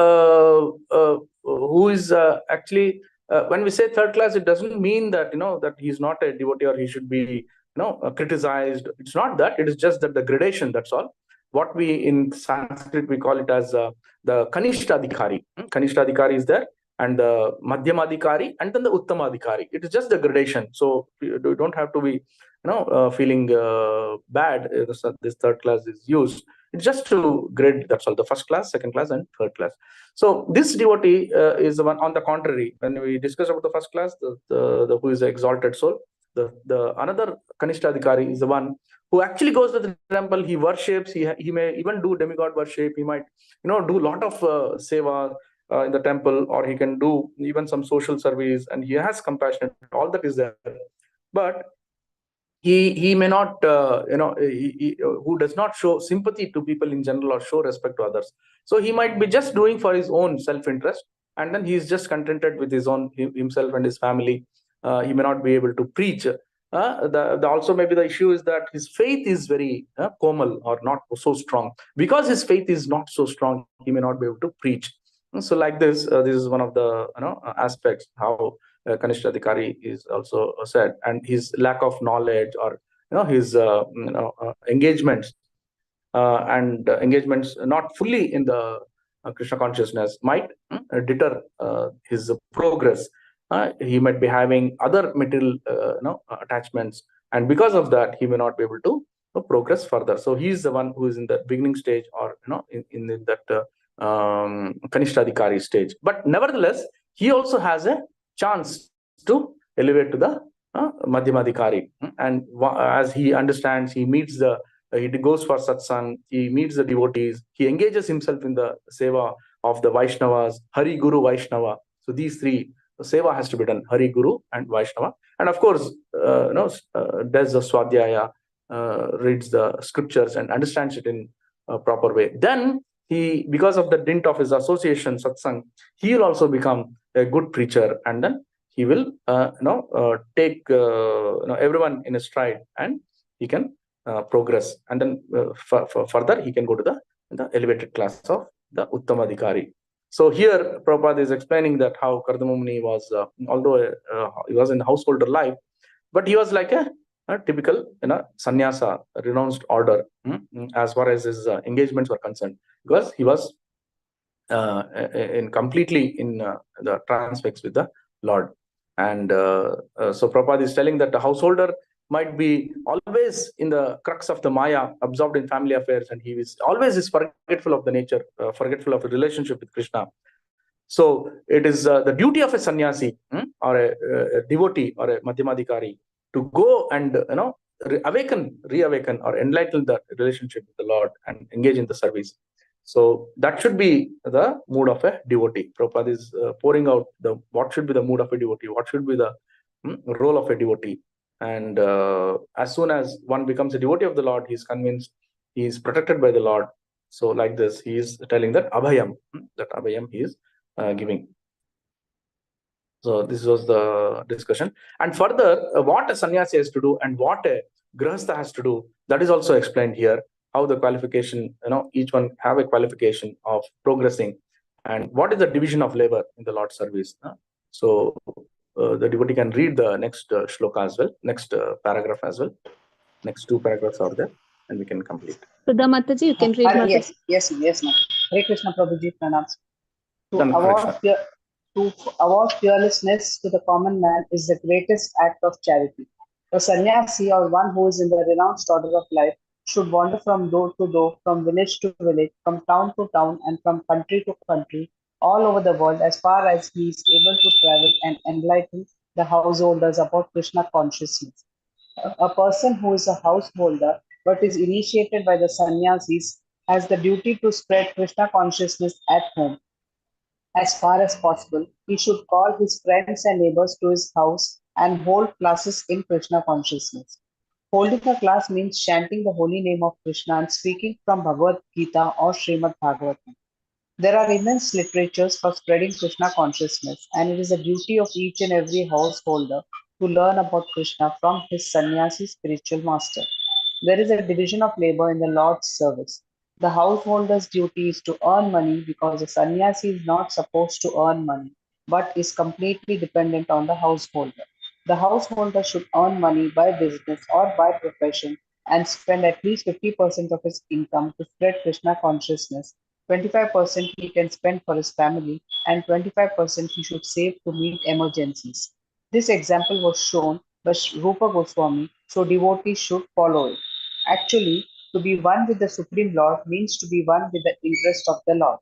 is actually, when we say third class, it doesn't mean that that he's not a devotee or he should be criticized. It's not that. It is just that the gradation. That's all. What we in Sanskrit we call it as the Kanishtadhikari. Kanishtadhikari is there, and the Madhyamadhikari, and then the Uttamadhikari. It is just the gradation. So you don't have to be feeling bad. This third class is used. It's just to grade, that's all, the first class, second class, and third class. So this devotee is the one, on the contrary, when we discuss about the first class, the who is the exalted soul, the another Kanishtadhikari is the one who actually goes to the temple, he worships, he may even do demigod worship, he might do a lot of seva in the temple, or he can do even some social service, and he has compassion, all that is there. But he may not, who does not show sympathy to people in general or show respect to others. So he might be just doing for his own self-interest, and then he is just contented with his own himself and his family. He may not be able to preach. Also maybe the issue is that his faith is very komal or not so strong. Because his faith is not so strong, he may not be able to preach. So like this, this is one of the aspects how Kanishtadhikari is also said, and his lack of knowledge or his engagements and engagements not fully in the Krishna consciousness might deter his progress. He might be having other material attachments, and because of that he may not be able to progress further. So he is the one who is in the beginning stage, or in that Kanishtadhikari stage. But nevertheless, he also has a chance to elevate to the Madhyamadhikari. And as he understands, he meets he goes for satsang, he meets the devotees, he engages himself in the seva of the Vaishnavas, Hari, Guru, Vaishnava. So these three, the seva has to be done, Hari, Guru, and Vaishnava. And of course, does the Swadhyaya, reads the scriptures and understands it in a proper way. Then he, because of the dint of his association, satsang, he will also become a good preacher, and then he will take everyone in a stride, and he can progress, and then further he can go to the elevated class of the Uttamadhikari. So here Prabhupada is explaining that how Kardama Muni was, although he was in householder life, but he was like a typical sannyasa, renounced order, as far as his engagements were concerned, because he was completely in the transfix with the Lord. And so Prabhupada is telling that the householder might be always in the crux of the Maya, absorbed in family affairs, and he is always forgetful of the nature, forgetful of the relationship with Krishna. So it is the duty of a sannyasi, or a devotee, or a Madhyamadhikari, to go and reawaken or enlighten the relationship with the Lord and engage in the service. So that should be the mood of a devotee. Prabhupada is pouring out what should be the mood of a devotee, what should be the role of a devotee. And as soon as one becomes a devotee of the Lord, he is convinced he is protected by the Lord. So like this, he is telling that abhayam he is giving. So this was the discussion. And further, what a sannyasi has to do and what a grahastha has to do, that is also explained here. How the qualification, each one have a qualification of progressing, and what is the division of labor in the Lord's service. So the devotee can read the next shloka as well, next paragraph as well. Next two paragraphs are there, and we can complete. Sudha Mataji, you can read Mataji. Yes, ma'am. Hare Krishna Prabhuji, pranams. To award fearlessness to the common man is the greatest act of charity. A sannyasi, or one who is in the renounced order of life, should wander from door to door, from village to village, from town to town, and from country to country, all over the world, as far as he is able to travel and enlighten the householders about Krishna consciousness. A person who is a householder but is initiated by the sannyasis has the duty to spread Krishna consciousness at home. As far as possible, he should call his friends and neighbors to his house and hold classes in Krishna consciousness. Holding a class means chanting the holy name of Krishna and speaking from Bhagavad Gita or Shrimad Bhagavatam. There are immense literatures for spreading Krishna consciousness, and it is a duty of each and every householder to learn about Krishna from his sannyasi spiritual master. There is a division of labor in the Lord's service. The householder's duty is to earn money because the sannyasi is not supposed to earn money, but is completely dependent on the householder. The householder should earn money by business or by profession and spend at least 50% of his income to spread Krishna consciousness. 25% he can spend for his family, and 25% he should save to meet emergencies. This example was shown by Rupa Goswami, so devotees should follow it. Actually, to be one with the Supreme Lord means to be one with the interest of the Lord.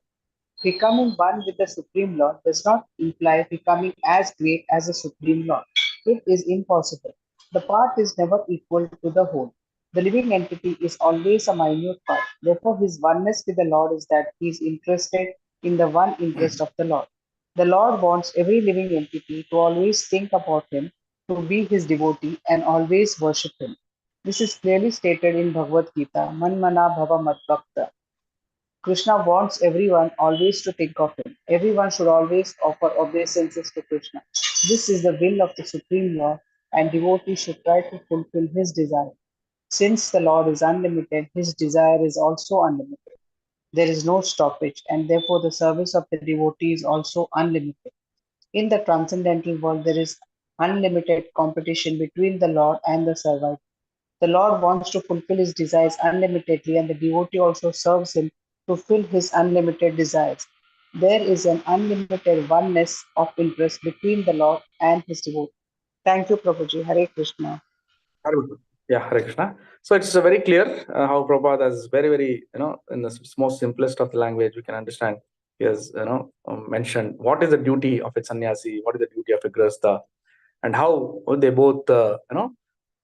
Becoming one with the Supreme Lord does not imply becoming as great as the Supreme Lord. It is impossible. The part is never equal to the whole. The living entity is always a minute part. Therefore, his oneness with the Lord is that he is interested in the one interest of the Lord. The Lord wants every living entity to always think about him, to be his devotee, and always worship him. This is clearly stated in Bhagavad Gita, Manmana Bhava Madbhakta. Krishna wants everyone always to think of him. Everyone should always offer obeisances to Krishna. This is the will of the Supreme Lord, and devotees should try to fulfill his desire. Since the Lord is unlimited, his desire is also unlimited. There is no stoppage, and therefore the service of the devotee is also unlimited. In the transcendental world, there is unlimited competition between the Lord and the servant. The Lord wants to fulfill his desires unlimitedly, and the devotee also serves him to fill his unlimited desires. There is an unlimited oneness of interest between the Lord and his devotee. Thank you, Prabhuji. Hare Krishna. Yeah, Hare Krishna. So it's very clear how Prabhupada is very, very, in the most simplest of the language, we can understand he has mentioned what is the duty of a sannyasi, what is the duty of a grihastha, and how they both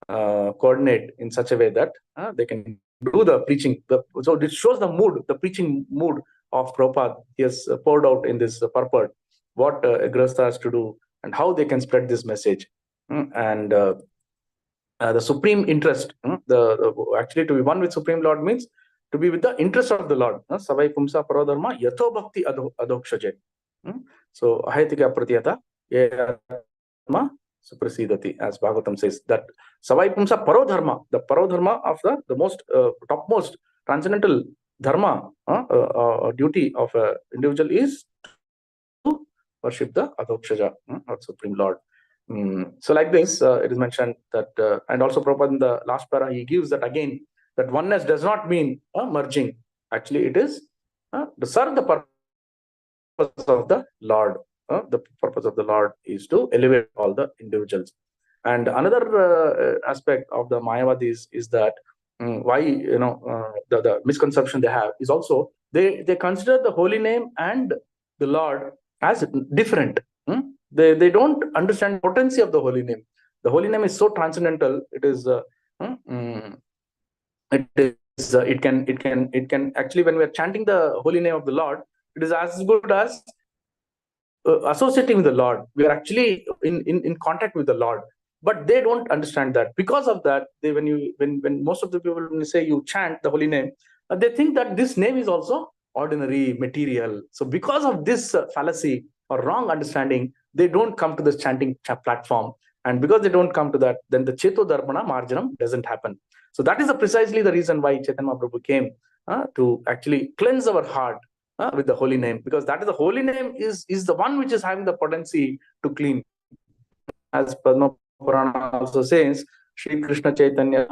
coordinate in such a way that they can do the preaching. So it shows the mood, the preaching mood of Prabhupada. He has poured out in this purport what a grihastha has to do and how they can spread this message. And the supreme interest, actually to be one with Supreme Lord means to be with the interest of the Lord. Savai pumsa parodharma yatho bhakti adokshaje. So ahetika pratyata yatma suprasidati, as Bhagavatam says, that Savai pumsa parodharma, the parodharma of the most topmost transcendental dharma, duty of an individual is to worship the Adokshaja, or Supreme Lord. So like this, it is mentioned that, and also Prabhupada in the last para, he gives that again, that oneness does not mean merging. Actually, it is to serve the purpose of the Lord. The purpose of the Lord is to elevate all the individuals. And another aspect of the Mayavadis is that why the misconception they have is also they consider the holy name and the Lord as different. They don't understand potency of the holy name. The holy name is so transcendental. It is it can actually, when we are chanting the holy name of the Lord, it is as good as associating with the Lord. We are actually in contact with the Lord, but they don't understand that. Because of that, when most of the people, when you say you chant the holy name, they think that this name is also ordinary material. So because of this fallacy or wrong understanding, they don't come to this chanting platform. And because they don't come to that, then the Cheto Dharmana Marjanam doesn't happen. So that is precisely the reason why Chaitanya Mahaprabhu came to actually cleanse our heart with the holy name, because that is the holy name is the one which is having the potency to clean. As Padma Purana also says, Shri Krishna Chaitanya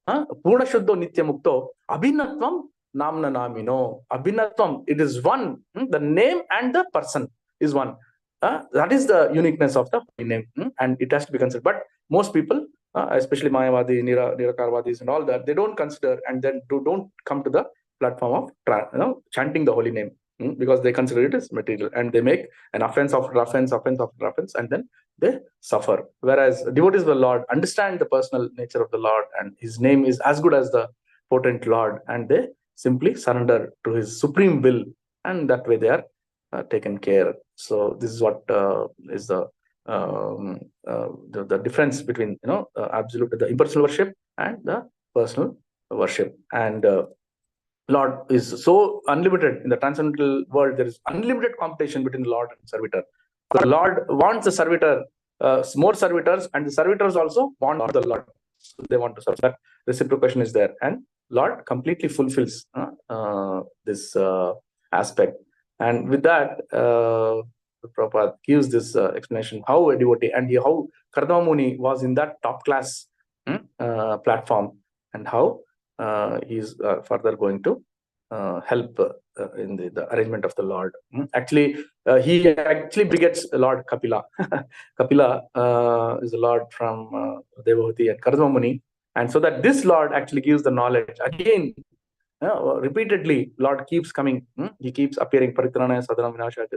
Purna Shuddho Nitya Mukto Abhinatvam Namna Namino. Abhinatvam, it is one. The name and the person is one. That is the uniqueness of the holy name, and it has to be considered. But most people, especially Mayavadi, Nirakarvadis and all that, they don't consider, and then don't come to the platform of chanting the holy name, because they consider it as material, and they make an offense after offense, and then they suffer. Whereas devotees of the Lord understand the personal nature of the Lord, and his name is as good as the potent Lord, and they simply surrender to his supreme will, and that way they are taken care. So this is what is the difference between absolute, the impersonal worship and the personal worship. And Lord is so unlimited in the transcendental world. There is unlimited competition between the Lord and servitor. So the Lord wants the servitor, more servitors, and the servitors also want the Lord. So they want to serve. That reciprocation is there, and Lord completely fulfills this aspect. And with that, Prabhupada gives this explanation how a devotee, and how Kardama Muni was in that top class platform, and how he is further going to help in the arrangement of the Lord. Actually, he actually begets Lord Kapila. Kapila is a Lord from Devahati and Kardama Muni. And so that this Lord actually gives the knowledge. Again, repeatedly, Lord keeps coming. He keeps appearing. Paritranaya sadhanam vinashaya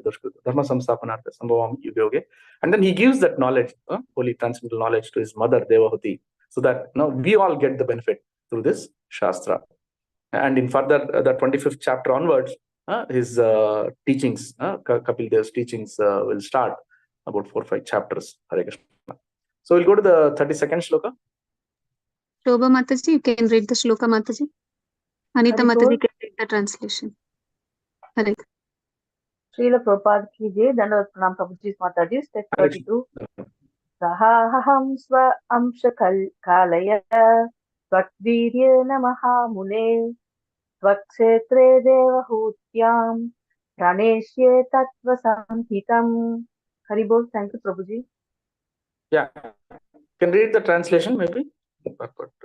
dharma samsthapanartha sambhavam yuga yoge. And then he gives that knowledge, holy transcendental knowledge, to his mother Devahati, so that we all get the benefit through this Shastra. And in further, the 25th chapter onwards, his teachings, Kapil Dev's teachings will start about 4 or 5 chapters. Hare Krishna. So we'll go to the 32nd shloka. Shobha Mataji, you can read the shloka, Mataji. Anita Mataji can read the translation. Hare. Srila Prabhupada ki jai, Dandavad Pranam Prabhuji Mataji, step 32. Sahaham swa amsha kalaya Tvatvirya maha mune Tvakshetre devahutyam Praneshye tattva samhitam. Haribol, thank you, Prabhuji. Yeah, can read the translation maybe?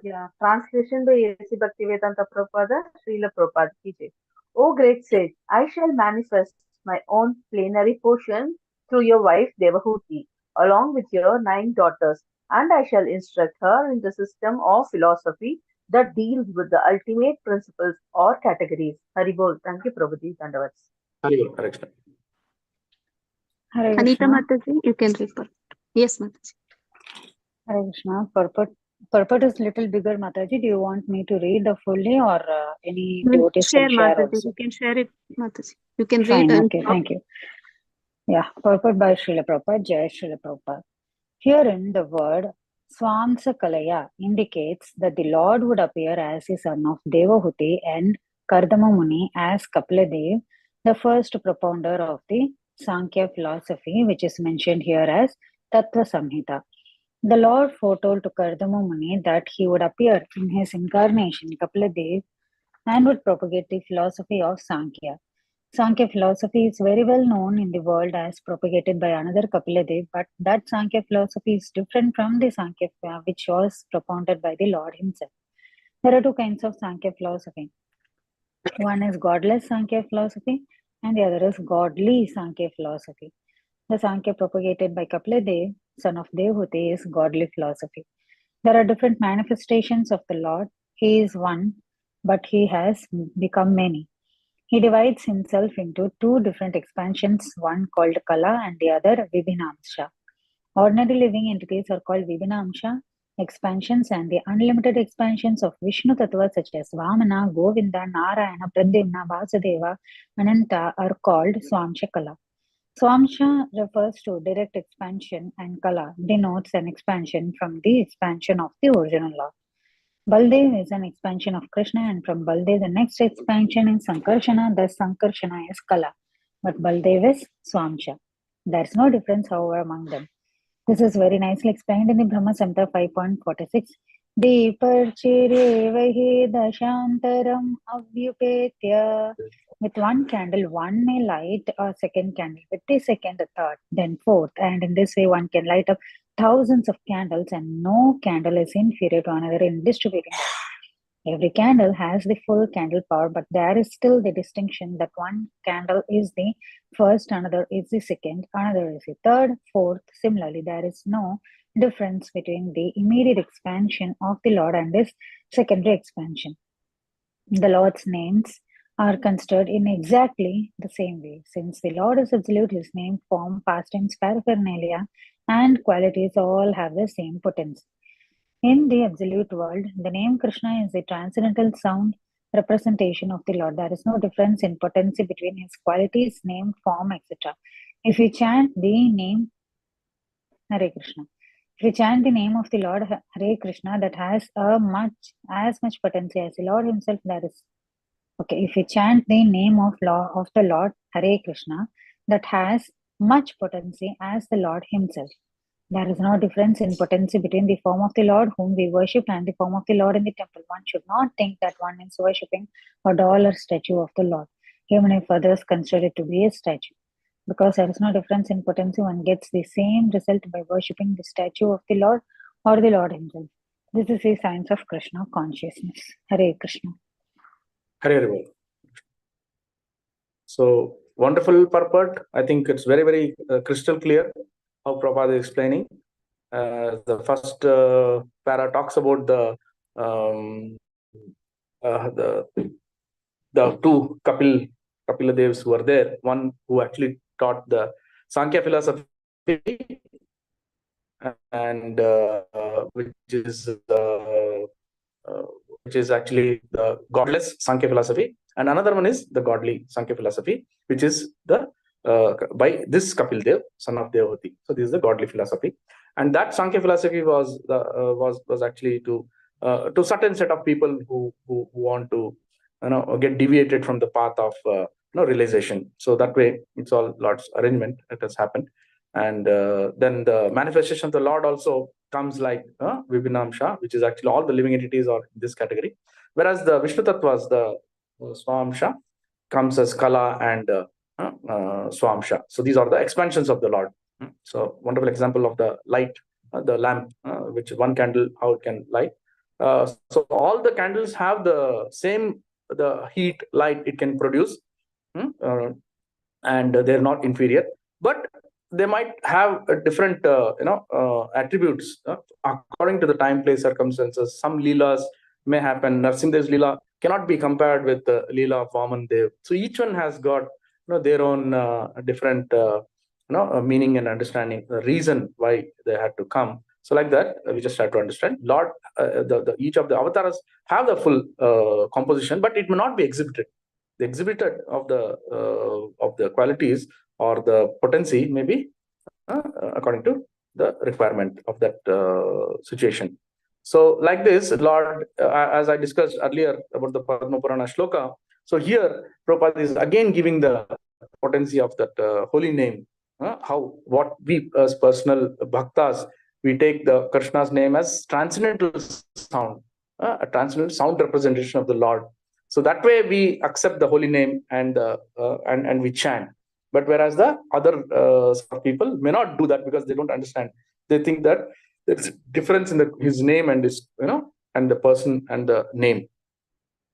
Yeah, translation by A.C. Bhaktivedanta Prabhupada, Srila Prabhupada ki jai. O great sage, I shall manifest my own plenary portion through your wife Devahuti, along with your 9 daughters, and I shall instruct her in the system of philosophy that deals with the ultimate principles or categories. Haribol, thank you, Prabhuji. Dandavats. Hare Krishna. Hare Anita Krishna. Mataji, you can read purport. Yes, Mataji. Hare Krishna. Purport is little bigger, Mataji. Do you want me to read the fully or any devotees Share, can share Mataji. also? You can share it, Mataji. You can read Fine, and okay, thank you. Yeah, purport by Srila Prabhupada, Jai Srila Prabhupada. Herein the word Swamsakalaya indicates that the Lord would appear as the son of Devahuti and Kardama Muni as Kapiladev, the first propounder of the Sankhya philosophy, which is mentioned here as Tattva Samhita. The Lord foretold to Kardama Muni that he would appear in his incarnation Kapiladev and would propagate the philosophy of Sankhya. Sankhya philosophy is very well known in the world as propagated by another Kapiladev, but that Sankhya philosophy is different from the Sankhya which was propounded by the Lord himself. There are two kinds of Sankhya philosophy. One is godless Sankhya philosophy and the other is godly Sankhya philosophy. The Sankhya propagated by Kapiladev, son of Devahuti, is godly philosophy. There are different manifestations of the Lord. He is one, but he has become many. He divides himself into two different expansions, one called Kala and the other Vibhinamsha. Ordinary living entities are called Vibhinamsha expansions, and the unlimited expansions of Vishnu Tattva such as Vamana, Govinda, Narayana, Pradyumna, Vasudeva, Ananta are called Swamsha Kala. Swamsha refers to direct expansion and Kala denotes an expansion from the expansion of the original Lord. Baldev is an expansion of Krishna, and from Baldev, the next expansion is Sankarshana. Thus, Sankarshana is Kala, but Baldev is Swamsha. There's no difference, however, among them. This is very nicely explained in the Brahma Samhita 5.46. Deeparchire dashantaram avyupetya. With one candle, one may light a second candle, with the second, a third, then fourth, and in this way, one can light up thousands of candles, and no candle is inferior to another in distributing light. Every candle has the full candle power, but there is still the distinction that one candle is the first, another is the second, another is the third, fourth. Similarly, there is no difference between the immediate expansion of the Lord and his secondary expansion. The Lord's names are considered in exactly the same way. Since the Lord is absolute, his name, form, past tense, paraphernalia, and qualities all have the same potency. In the absolute world, the name Krishna is the transcendental sound representation of the Lord. There is no difference in potency between his qualities, name, form, etc. If we chant the name Hare Krishna, if we chant the name of the Lord Hare Krishna, that has as much potency as the Lord himself, there is. Okay, if we chant the name of the Lord Hare Krishna, that has much potency as the Lord himself. There is no difference in potency between the form of the Lord whom we worship and the form of the Lord in the temple. One should not think that one is worshipping a doll or statue of the Lord, even if others consider it to be a statue. Because there is no difference in potency, one gets the same result by worshipping the statue of the Lord or the Lord himself. This is the science of Krishna consciousness. Hare Krishna. Hare Hare. So wonderful purport. I think it's very, very crystal clear how Prabhupada is explaining. The first para talks about the two Kapila Devs who were there. One who actually taught the Sankhya philosophy, and which is actually the godless Sankhya philosophy, and another one is the godly Sankhya philosophy, which is the by this Kapil Dev, son of Devahuti. So this is the godly philosophy, and that Sankhya philosophy was actually to certain set of people who want to get deviated from the path of realization. So that way, it's all Lord's arrangement that has happened, and then the manifestation of the Lord also comes like Vibhinamsha, which is actually all the living entities are in this category, whereas the Vishnu Tattvas, the Swamsha, comes as Kala and Swamsha. So these are the expansions of the Lord. So wonderful example of the light, the lamp, which one candle, how it can light. So all the candles have the same, the heat, light it can produce, and they're not inferior, but they might have a different attributes according to the time, place, circumstances. Some leelas may happen. Narsimhdev's leela cannot be compared with the leela of Vaman Dev. So each one has got their own different meaning and understanding, the reason why they had to come. So like that, we just have to understand Lord, each of the avatars have the full composition, but it may not be exhibited. The exhibited of the qualities or the potency may be according to the requirement of that situation. So like this, Lord, as I discussed earlier about the Padma Purana shloka, so here Prabhupada is again giving the potency of that holy name. What we as personal bhaktas, we take the Krishna's name as transcendental sound, a transcendental sound representation of the Lord. So that way we accept the holy name and we chant. But whereas the other people may not do that because they don't understand. They think that there's a difference in his name and his, and the person and the name.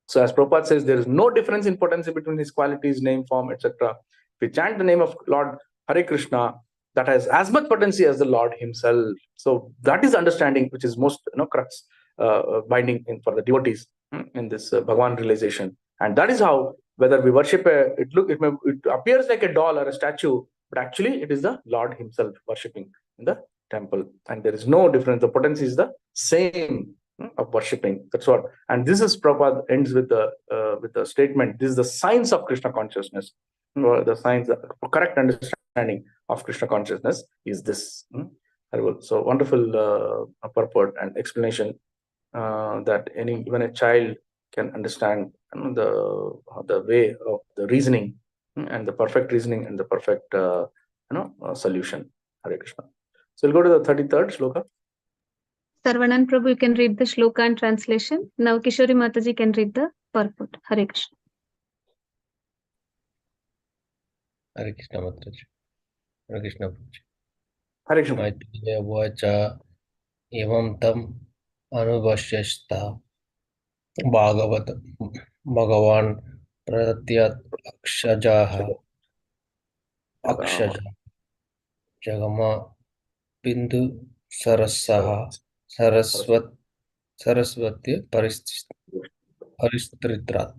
So as Prabhupada says, there is no difference in potency between his qualities, name, form, etc. If we chant the name of Lord Hare Krishna, that has as much potency as the Lord himself. So that is understanding which is most crux binding for the devotees in this Bhagavan realization. And that is how, whether we worship it appears like a doll or a statue, but actually it is the Lord himself worshipping in the temple. And there is no difference. The potency is the same of worshipping. That's what. And this is Prabhupada ends with the statement. This is the science of Krishna consciousness. The science, the correct understanding of Krishna consciousness is this. So wonderful purport and explanation that even a child can understand the way of the reasoning and the perfect reasoning and the perfect solution. Hare Krishna. So we'll go to the 33rd shloka. Sarvanan Prabhu, you can read the shloka and translation. Now Kishori Mataji can read the purport. Hare Krishna. Hare Krishna Mataji. Hare Krishna Prabhuji. Hare Krishna. Maitreya vacha evam tam anubhashyasta Bhagavatam Bhagavan pratyat akshajaha akshaja jagama bindu sarasaha saraswati paristritrat.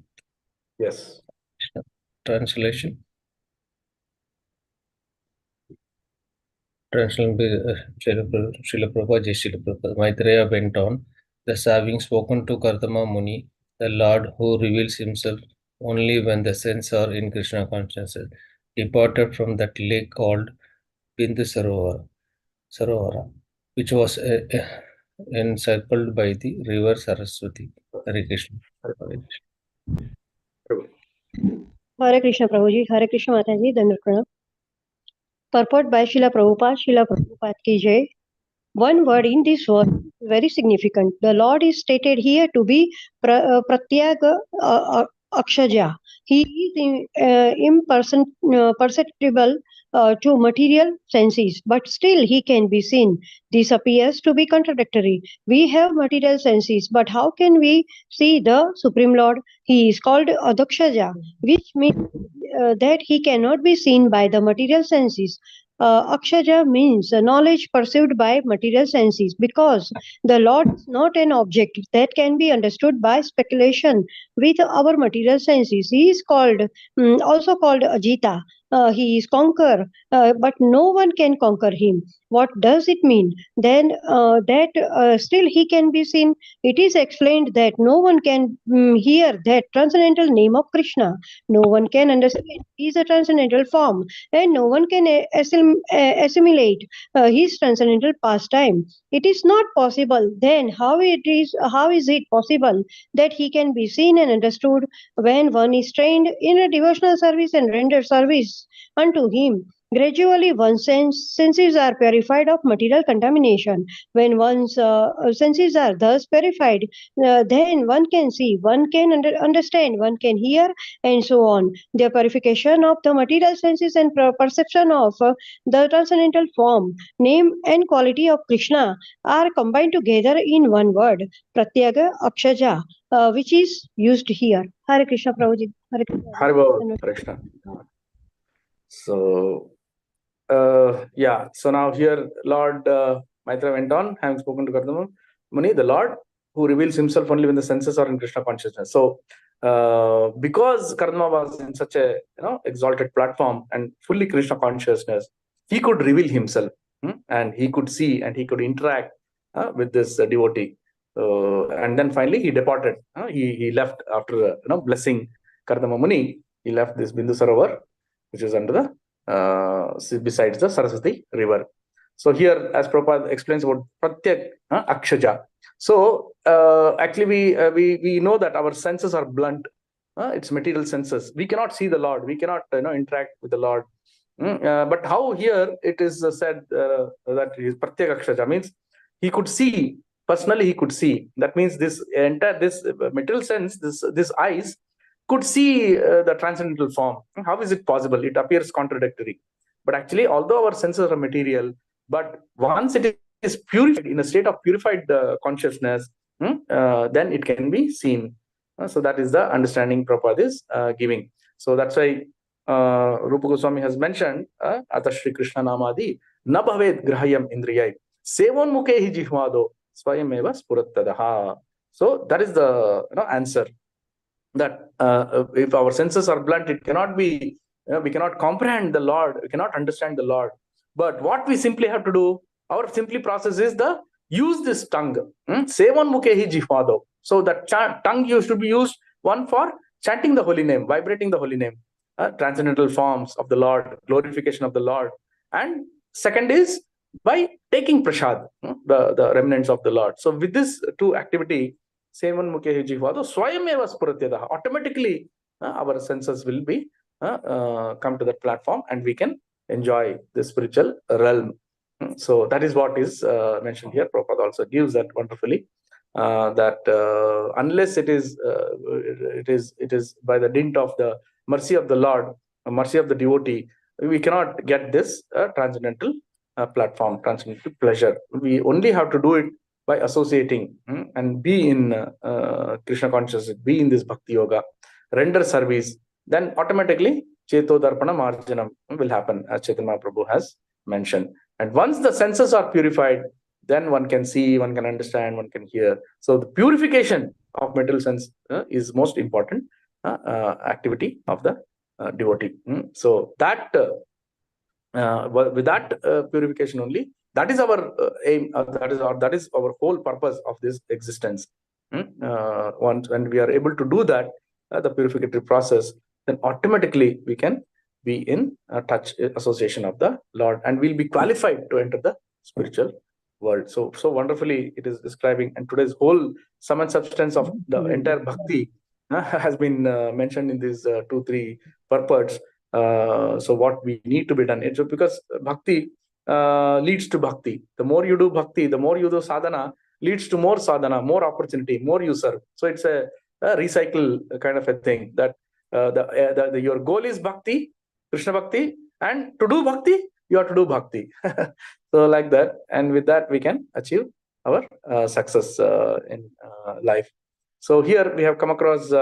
Yes. Translation. Srila Prabhupada, Jai Srila Prabhupada. Maitreya went on, thus having spoken to Kartama Muni, the Lord who reveals himself only when the senses are in Krishna consciousness, departed from that lake called Bindu Sarovara, which was encircled by the river Saraswati. Hare Krishna. Hare Krishna Prabhuji, Hare Krishna Mataji, Dandapranam. Purport by Srila Prabhupada ki jai. One word in this verse is very significant. The Lord is stated here to be Pratyaga Akshaja. He is imperceptible to material senses, but still he can be seen. This appears to be contradictory. We have material senses, but how can we see the Supreme Lord? He is called Adakshaja, which means that he cannot be seen by the material senses. Akshaja means knowledge perceived by material senses, because the Lord is not an object that can be understood by speculation with our material senses. He is also called Ajita. He is conqueror, but no one can conquer him. What does it mean? Then that still he can be seen. It is explained that no one can hear that transcendental name of Krishna. No one can understand his transcendental form, and no one can assimilate his transcendental pastime. It is not possible. Then how is it possible that he can be seen and understood when one is trained in a devotional service and rendered service unto him? Gradually, one's senses are purified of material contamination. When one's senses are thus purified, then one can see, one can understand, one can hear, and so on. The purification of the material senses and perception of the transcendental form, name, and quality of Krishna are combined together in one word, Pratyaga Akshaja, which is used here. Hare Krishna Prabhuji. Hare Krishna. Hare Krishna. So, so now here Lord Maitreya went on, having spoken to Kartama Muni, the Lord who reveals himself only when the senses are in Krishna consciousness. So because Karma was in such a exalted platform and fully Krishna consciousness, he could reveal himself, and he could see and he could interact with this devotee. And then finally he departed. He left after blessing Kardama Muni. He left this Bindu Sarovar, which is under the besides the Saraswati river. So here, as Prabhupada explains about Pratyak Akshaja. So actually, we know that our senses are blunt. It's material senses. We cannot see the Lord. We cannot interact with the Lord. But how here it is said that his Pratyak Akshaja means he could see personally. He could see. That means this entire this material sense, this eyes could see the transcendental form. How is it possible? It appears contradictory. But actually, although our senses are material, but once it is purified in a state of purified consciousness, then it can be seen. So that is the understanding Prabhupada is giving. So that's why Rupa Goswami has mentioned Ata Shri Krishna Namadi na bhavet grahayam indriyai sevon mukhe jihvado swayam eva spurattadaha. So that is the answer. That if our senses are blunt, it cannot be, we cannot comprehend the Lord, we cannot understand the Lord. But what we simply have to do, our simply process is use this tongue. Sevan mukehi jihvado. So that tongue should be used, one for chanting the holy name, vibrating the holy name, transcendental forms of the Lord, glorification of the Lord. And second is by taking prasad, the remnants of the Lord. So with this two activity, Sevan Mukhe Jihvado Swayameva Spuratyadaha, automatically our senses will be come to that platform and we can enjoy the spiritual realm. So that is what is mentioned here. Prabhupada also gives that wonderfully, that unless it is by the dint of the mercy of the Lord, mercy of the devotee, we cannot get this transcendental platform, transcendental pleasure. We only have to do it by associating and be in Krishna consciousness, be in this bhakti yoga, render service, then automatically Cheto Darpana Marjanam will happen, as Chaitanya Mahaprabhu has mentioned. And once the senses are purified, then one can see, one can understand, one can hear. So the purification of material sense is most important activity of the devotee. So that with that purification only, that is our aim. That is our whole purpose of this existence. Once when we are able to do that, the purificatory process, then automatically we can be in touch association of the Lord, and we'll be qualified to enter the spiritual world. So wonderfully it is describing, and today's whole sum and substance of the entire bhakti has been mentioned in these 2-3 purports. So what we need to be done, it's because bhakti leads to bhakti. The more you do bhakti, the more you do sadhana, leads to more sadhana, more opportunity, more you serve. So it's a recycle kind of a thing, that your goal is bhakti, Krishna bhakti, and to do bhakti, you have to do bhakti. So like that, and with that we can achieve our success in life. So here we have come across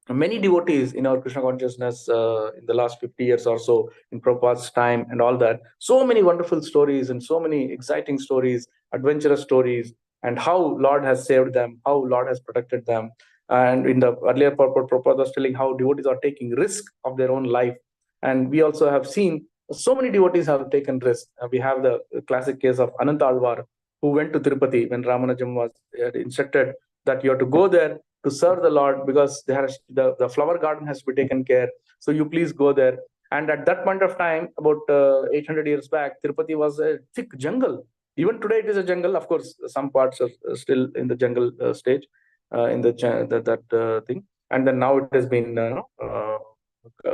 many devotees in our Krishna consciousness in the last 50 years or so, in Prabhupada's time and all that. So many wonderful stories and so many exciting stories, adventurous stories, and how Lord has saved them, how Lord has protected them. And in the earlier purport, Prabhupada was telling how devotees are taking risk of their own life. And we also have seen so many devotees have taken risk. We have the classic case of Ananta Alvar, who went to Tirupati when Ramanujam was instructed that you have to go there to serve the Lord, because the flower garden has to be taken care. So you please go there. And at that point of time, about 800 years back, Tirupati was a thick jungle. Even today, it is a jungle. Of course, some parts are still in the jungle stage, in that thing. And then now it has been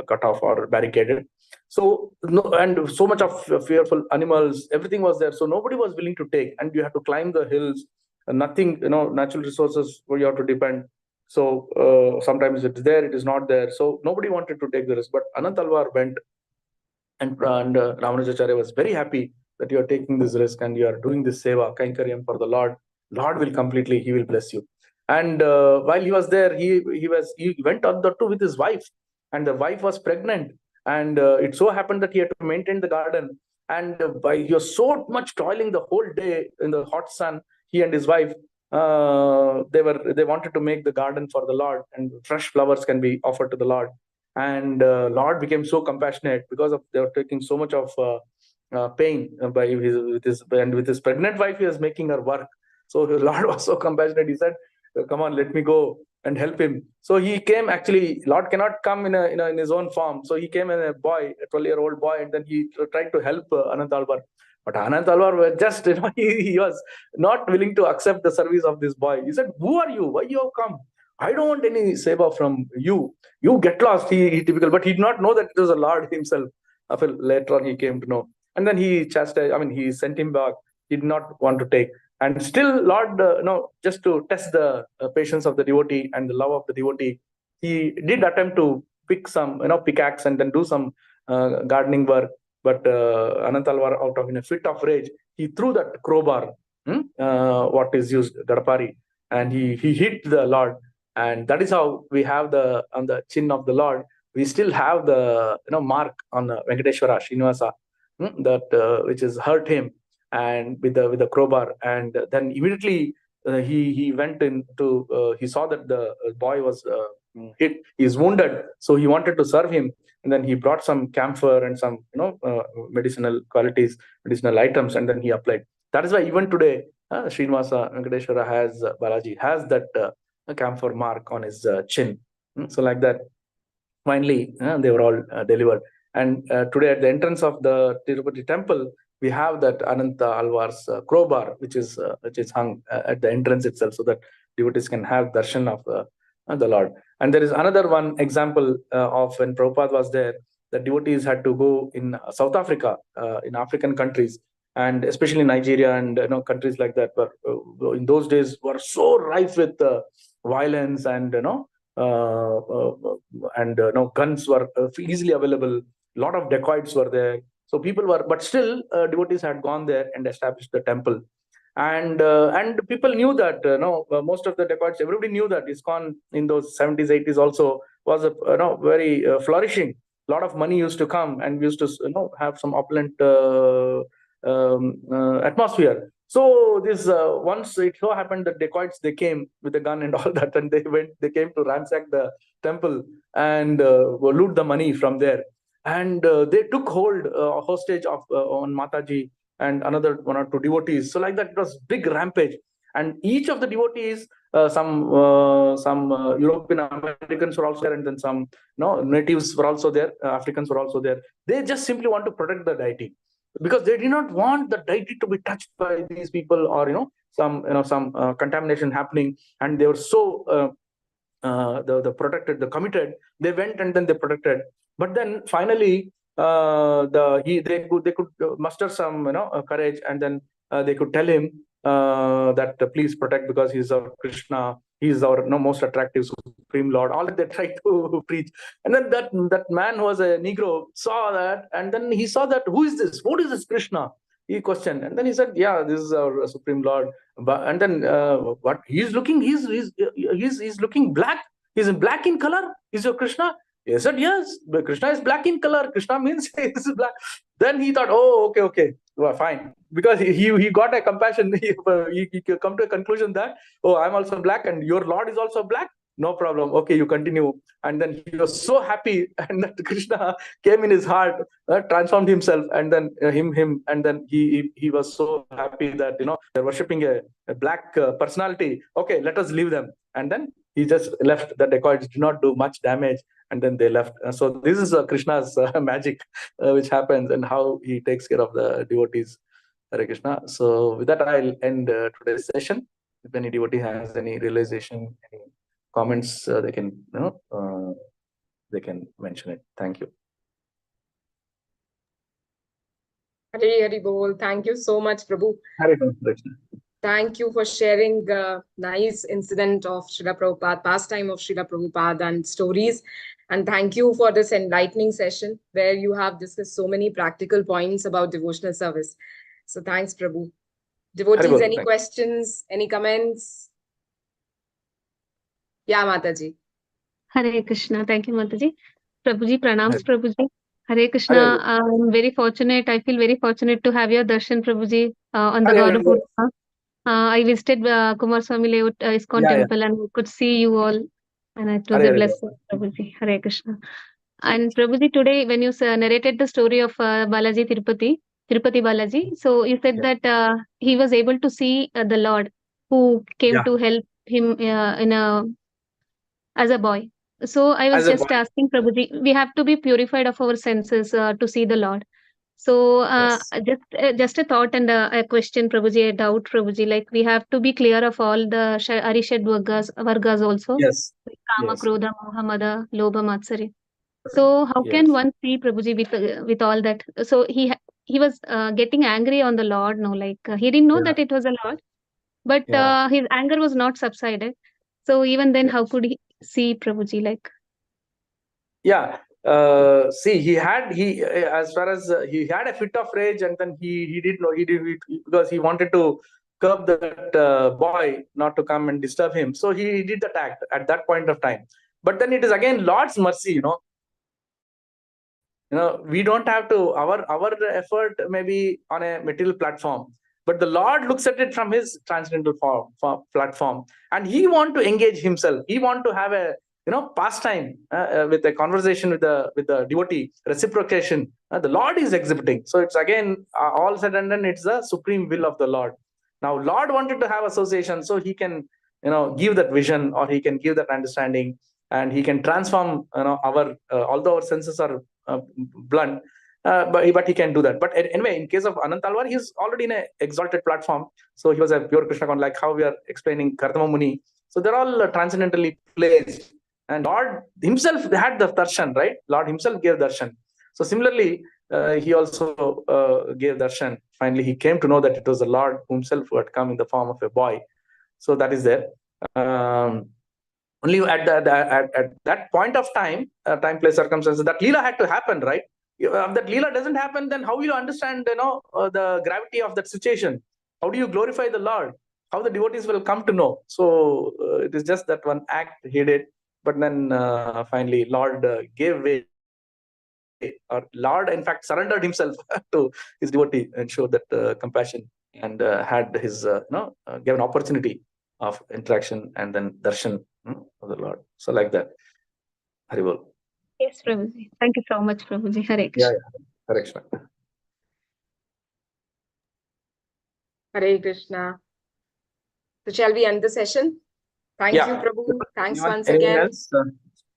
cut off or barricaded. So and so much of fearful animals, everything was there. So nobody was willing to take, and you have to climb the hills. Nothing, natural resources where you have to depend. So sometimes it's there, it is not there. So nobody wanted to take the risk. But Anant Alvar went, and Ramanujacharya was very happy that you are taking this risk and you are doing this seva, Kainkaryam for the Lord. Lord will completely, he will bless you. And while he was there, he went on the two with his wife, and the wife was pregnant. And it so happened that he had to maintain the garden. And he was so much toiling the whole day in the hot sun, he and his wife. they wanted to make the garden for the Lord, and fresh flowers can be offered to the Lord. And Lord became so compassionate because of they were taking so much of pain by with his pregnant wife. He was making her work. So the Lord was so compassionate. He said, "Come on, let me go and help him." So he came. Actually, Lord cannot come in his own form. So he came in a boy, a 12-year-old boy, and then he tried to help Anant Alvar. But Anant Alvar was just, he was not willing to accept the service of this boy. He said, "Who are you? Why you have come? I don't want any seva from you. You get lost." He typical, but he did not know that it was the Lord himself. Later on, he came to know. And then he chastised, he sent him back. He did not want to take. And still, Lord, just to test the patience of the devotee and the love of the devotee, he did attempt to pick some, pickaxe and then do some gardening work. But Anant Alvar, out of in a fit of rage, he threw that crowbar, what is used, Gadapari, and he hit the Lord. And that is how we have on the chin of the Lord, we still have the mark on Venkateshwara, Srinivasa, that which has hurt him, and with the crowbar. And then immediately he went into he saw that the boy was hit, he's wounded, so he wanted to serve him. And then he brought some camphor and some medicinal items, and then he applied. That is why even today Srinivasa Venkateshwara has Balaji has that camphor mark on his chin. So like that, finally they were all delivered. And today at the entrance of the Tirupati temple, we have that Ananta Alvar's crowbar, which is hung at the entrance itself, so that devotees can have darshan of the Lord. And there is another one example of when Prabhupada was there. The devotees had to go in South Africa, in African countries, and especially Nigeria and countries like that, were in those days were so rife with violence, and guns were easily available. A lot of dacoits were there. So people were, but still devotees had gone there and established the temple. And people knew that most of the dacoits, everybody knew that ISKCON in those 70s, 80s also was very flourishing. A lot of money used to come, and we used to have some opulent atmosphere. So this once it so happened that dacoits, they came with a gun and all that, and they came to ransack the temple and loot the money from there. And they took hostage of on Mataji and another one or two devotees. So like that, it was big rampage. And each of the devotees, some European Americans were also there, and then some natives were also there, Africans were also there. They just simply want to protect the deity, because they did not want the deity to be touched by these people, or some contamination happening. And they were so the protected, the committed. They went and then they protected. But then finally, they could muster some courage, and then they could tell him that please protect, because he's our Krishna, he's our most attractive Supreme Lord. All that they tried to preach. And then that man who was a Negro saw that, and then he saw that, who is this? What is this Krishna? He questioned, and then he said, "Yeah, this is our Supreme Lord." And then what he's looking, he's looking black. He's in black in color. Is your Krishna? He said, "Yes, but Krishna is black in color. Krishna means he is black." Then he thought, "Oh, okay, well, fine," because he got a compassion. He come to a conclusion that, "Oh, I'm also black, and your Lord is also black. No problem. Okay, you continue." And then he was so happy, and that Krishna came in his heart, transformed himself, and then him, and then he was so happy that they're worshipping a black personality. Okay, let us leave them. And then he just left. The dacoits did not do much damage, and then they left. So this is Krishna's magic, which happens, and how he takes care of the devotees. Hare Krishna. So with that, I'll end today's session. If any devotee has any realization, any comments, they can mention it. Thank you. Hari Bol. Thank you so much, Prabhu. Hare Krishna. Thank you for sharing the nice incident of Srila Prabhupada, pastime of Srila Prabhupada, and stories. And thank you for this enlightening session where you have discussed so many practical points about devotional service. So thanks, Prabhu. Devotees, any questions, any comments? Yeah, Mataji. Hare Krishna. Thank you, Mataji. Prabhuji, pranams, Prabhuji. Hare Krishna. I'm very fortunate. I feel very fortunate to have your darshan, Prabhuji, on the Gaura Purnima. I visited Kumar Swami Layout ISKCON Yeah, yeah. temple and we could see you all. And it was Hare a Hare blessing, Prabhuji. Hare Krishna. And Prabhuji, today when you narrated the story of Balaji Tirupati Balaji, so you said Yeah. that he was able to see the Lord who came Yeah. to help him as a boy. So I was As a just boy. asking Prabhuji, we have to be purified of our senses to see the Lord. So Yes. just a thought and a question, Prabhuji, a doubt, Prabhuji. Like we have to be clear of all the Arishad vargas also. Yes. Like Kama, Yes. Krodha, Moha, Mada, Lobha, Matsari. So how can Yes. one see Prabhuji with all that? So he was getting angry on the Lord. No, like he didn't know Yeah. that it was a Lord, but Yeah. his anger was not subsided. So even then, Yeah. how could he see Prabhuji? Like Yeah. See, as far as he had a fit of rage, and then he did know he did it because he wanted to curb that boy not to come and disturb him. So he did that act at that point of time. But then it is again Lord's mercy, we don't have to our effort maybe on a material platform, but the Lord looks at it from his transcendental platform, and he want to engage himself. He want to have a pastime with a conversation with the devotee, reciprocation. The Lord is exhibiting. So it's again all said and done, it's the supreme will of the Lord. Now Lord wanted to have association, so he can give that vision, or he can give that understanding, and he can transform our although our senses are blunt, but he can do that. But anyway, in case of Anant Alwar, he's already in an exalted platform. So he was a pure Krishna con, like how we are explaining Kartama Muni. So they're all transcendentally placed. And Lord himself had the darshan, right? Lord himself gave darshan. So similarly, he also gave darshan. Finally, he came to know that it was the Lord himself who had come in the form of a boy. So that is there. Only at that point of time, place, circumstances, that Leela had to happen, right? If that Leela doesn't happen, then how will you understand, the gravity of that situation? How do you glorify the Lord? How the devotees will come to know? So it is just that one act he did, but then finally Lord gave way, or Lord in fact surrendered himself to his devotee and showed that compassion, and had his gave an opportunity of interaction and then darshan of the Lord. So like that. Haribol. yes, Prabhuji. Thank you so much, Prabhuji. Hare Yeah, Krishna. yeah. Hare Krishna. Hare Krishna. So shall we end the session? Thank you, Prabhu. Thanks once Anyone again. else?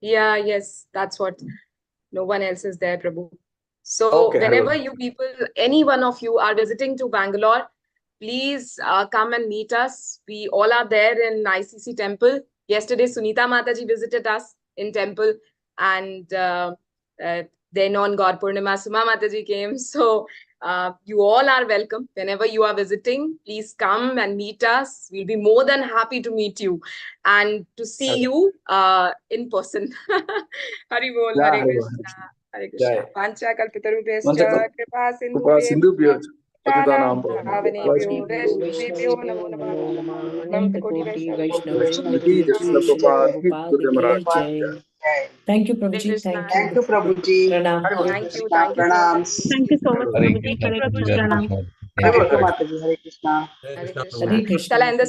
Yeah, yes, that's what. No one else is there, Prabhu. So Okay, whenever Haribol. you people, any one of you are visiting to Bangalore, please come and meet us. We all are there in ICC temple. Yesterday, Sunita Mataji visited us in temple, and then on God Purnima, Suma Mataji came. So you all are welcome. Whenever you are visiting, please come and meet us. We'll be more than happy to meet you and to see you in person. Hari bol, Yeah, Hare Haribol. Krishna, Hare Yeah, Krishna. yeah. Pancha kalpitarubhyascha kripa Kripa sindhubhyam Patitanam Pavanebhyo Vaishnavebhyo namo namah. Nam Koti Koti Vaishnavebhyo. Vaishnavadin ki Srila Prabhupada ki jai. Thank you, Hare Prabhuji. Krishna. Thank Thank you. you, Prabhuji. Pranam. Hare Thank you Krishna. so much. Pranams. Thank you so much, Hare Prabhuji. Krishna, Hare Krishna. Prabhuji. Pranam. Thank you. Thank you, Mataji. Hare Krishna. Hare Hare Krishna. Krishna. Chala, in the